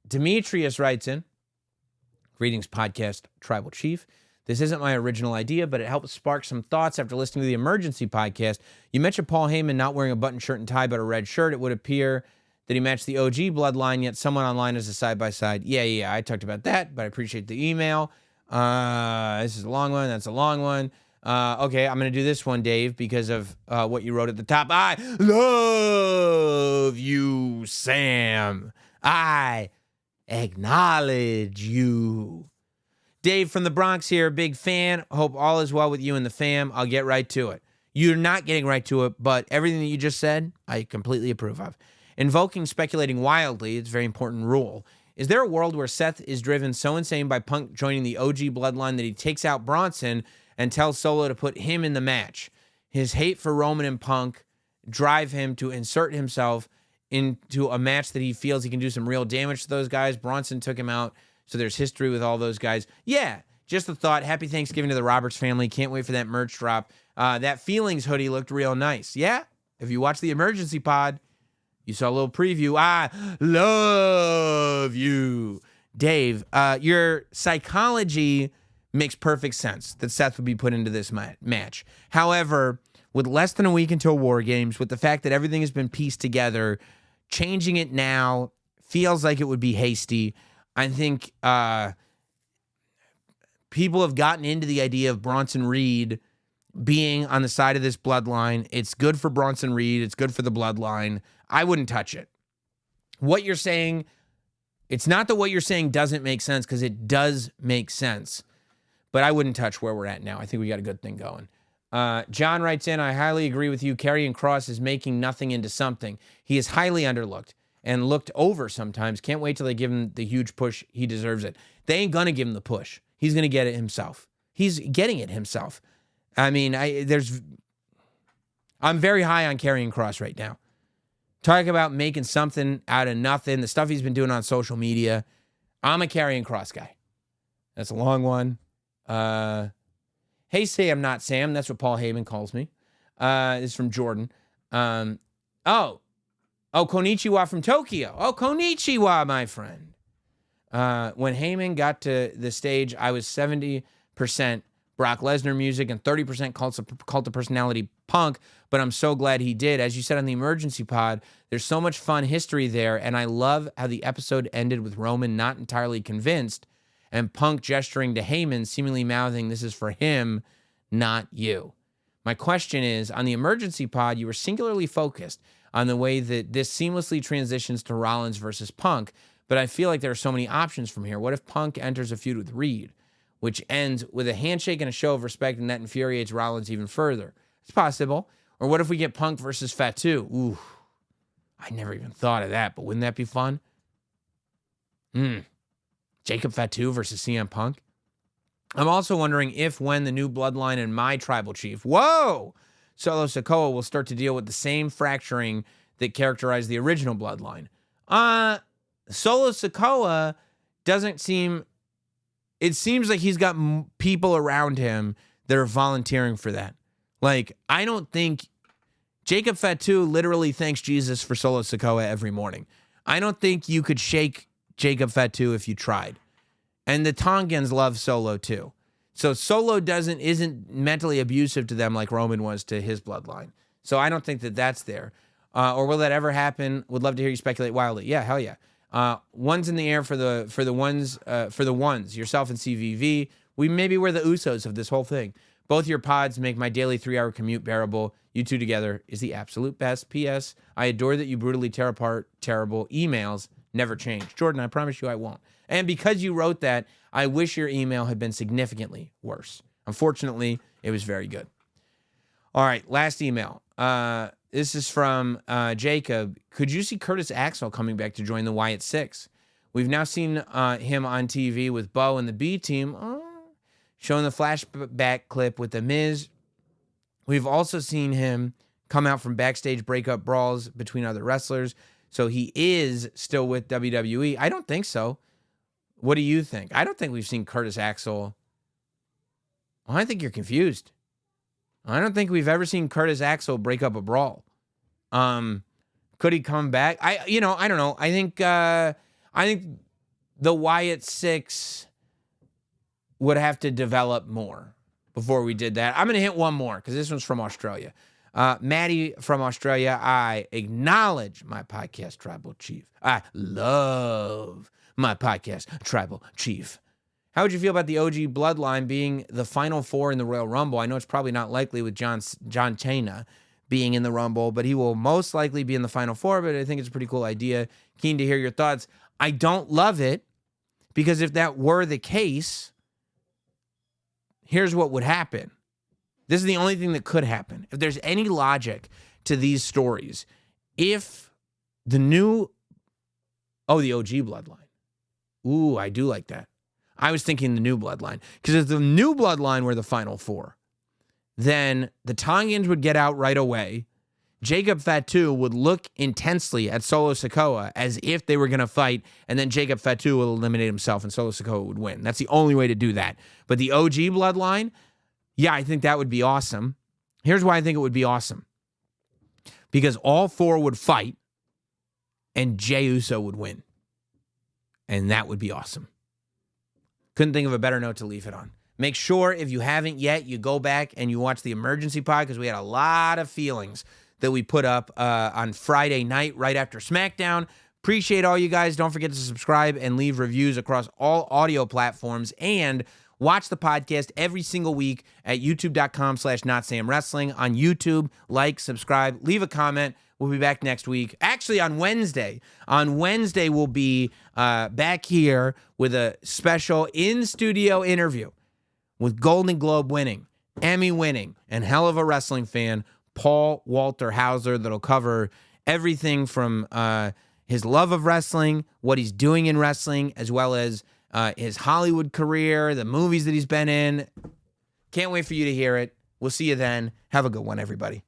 Demetrius writes in, greetings podcast Tribal Chief. This isn't my original idea, but it helped spark some thoughts after listening to the Emergency podcast. You mentioned Paul Heyman not wearing a button shirt and tie, but a red shirt. It would appear that he matched the OG Bloodline, yet someone online is a side-by-side. Yeah, I talked about that, but I appreciate the email. This is a long one. That's a long one. Okay, I'm going to do this one, Dave, because of what you wrote at the top. I love you, Sam. I acknowledge you. Dave from the Bronx here, big fan. Hope all is well with you and the fam. I'll get right to it. You're not getting right to it, but everything that you just said, I completely approve of. Invoking Speculating wildly, it's a very important rule, Is there a world where Seth is driven so insane by Punk joining the OG Bloodline that he takes out Bronson and tells Solo to put him in the match? His hate for Roman and Punk drive him to insert himself into a match that he feels he can do some real damage to those guys. Bronson took him out, so there's history with all those guys. Yeah, just a thought. Happy Thanksgiving to the Roberts family. Can't wait for that merch drop. That Feelings hoodie looked real nice. Yeah, if you watch the emergency pod, you saw a little preview. I love you. Dave, your psychology makes perfect sense that Seth would be put into this match. However, with less than a week until War Games, with the fact that everything has been pieced together, changing it now feels like it would be hasty. I think people have gotten into the idea of Bronson Reed being on the side of this bloodline. It's good for Bronson Reed. It's good for the bloodline. I wouldn't touch it. What you're saying, it's not that what you're saying doesn't make sense, because it does make sense, but I wouldn't touch where we're at now. I think we got a good thing going. John writes in, I highly agree with you. Karrion Kross is making nothing into something. He is highly underlooked and looked over sometimes. Can't wait till they give him the huge push. He deserves it. They ain't going to give him the push. He's going to get it himself. He's getting it himself. I mean, I'm very high on Karrion Kross right now. Talking about making something out of nothing, the stuff he's been doing on social media. I'm a Karrion Kross guy. That's a long one. Hey, Sam, not Sam. That's what Paul Heyman calls me. This is from Jordan. Konnichiwa from Tokyo. Oh, konnichiwa, my friend. When Heyman got to the stage, I was 70% Brock Lesnar music and 30% cult of personality Punk, but I'm so glad he did. As you said on the emergency pod, there's so much fun history there, and I love how the episode ended with Roman not entirely convinced and Punk gesturing to Heyman, seemingly mouthing, this is for him, not you. My question is, on the emergency pod, you were singularly focused on the way that this seamlessly transitions to Rollins versus Punk, but I feel like there are so many options from here. What if Punk enters a feud with Reed, which ends with a handshake and a show of respect, and that infuriates Rollins even further? It's possible. Or what if we get Punk versus Fatu? Ooh, I never even thought of that, but wouldn't that be fun? Jacob Fatu versus CM Punk. I'm also wondering if, when the new bloodline and my tribal chief, Solo Sikoa, will start to deal with the same fracturing that characterized the original bloodline. Solo Sikoa doesn't seem... It seems like he's got people around him that are volunteering for that. Like, I don't think... Jacob Fatu literally thanks Jesus for Solo Sikoa every morning. I don't think you could shake Jacob Fatu if you tried. And the Tongans love Solo too. So Solo isn't mentally abusive to them like Roman was to his bloodline. So I don't think that that's there. Or will that ever happen? Would love to hear you speculate wildly. Yeah, hell yeah. One's in the air for the ones, yourself and CVV. We're the Usos of this whole thing. Both your pods make my daily 3-hour commute bearable. You two together is the absolute best. P.S. I adore that you brutally tear apart terrible emails. Never change. Jordan, I promise you I won't. And because you wrote that, I wish your email had been significantly worse. Unfortunately, it was very good. All right, last email. This is from Jacob. Could you see Curtis Axel coming back to join the Wyatt Six? We've now seen him on TV with Bo and the B Team, showing the flashback clip with The Miz. We've also seen him come out from backstage breakup brawls between other wrestlers. So he is still with WWE. I don't think so. What do you think? I don't think we've seen Curtis Axel. Oh, I think you're confused. I don't think we've ever seen Curtis Axel break up a brawl. Could he come back? I don't know. I think the Wyatt Six would have to develop more before we did that. I'm going to hit one more because this one's from Australia. Maddie from Australia, I acknowledge my podcast tribal chief. I love my podcast tribal chief. How would you feel about the OG bloodline being the final four in the Royal Rumble? I know it's probably not likely with John Cena being in the Rumble, but he will most likely be in the final four, but I think it's a pretty cool idea. Keen to hear your thoughts. I don't love it because if that were the case, here's what would happen. This is the only thing that could happen. If there's any logic to these stories, if the OG bloodline, Ooh, I do like that. I was thinking the new Bloodline. Because if the new Bloodline were the final four, then the Tongans would get out right away. Jacob Fatu would look intensely at Solo Sikoa as if they were going to fight, and then Jacob Fatu will eliminate himself and Solo Sikoa would win. That's the only way to do that. But the OG Bloodline, yeah, I think that would be awesome. Here's why I think it would be awesome. Because all four would fight, and Jey Uso would win. And that would be awesome. Couldn't think of a better note to leave it on. Make sure, if you haven't yet, you go back and you watch the emergency pod, because we had a lot of feelings that we put up on Friday night right after SmackDown. Appreciate all you guys. Don't forget to subscribe and leave reviews across all audio platforms, and watch the podcast every single week at youtube.com/Notsam Wrestling. On YouTube, like, subscribe, leave a comment. We'll be back next week. Actually, on Wednesday. On Wednesday, we'll be back here with a special in-studio interview with Golden Globe winning, Emmy winning, and hell of a wrestling fan, Paul Walter Hauser, that'll cover everything from his love of wrestling, what he's doing in wrestling, as well as his Hollywood career, the movies that he's been in. Can't wait for you to hear it. We'll see you then. Have a good one, everybody.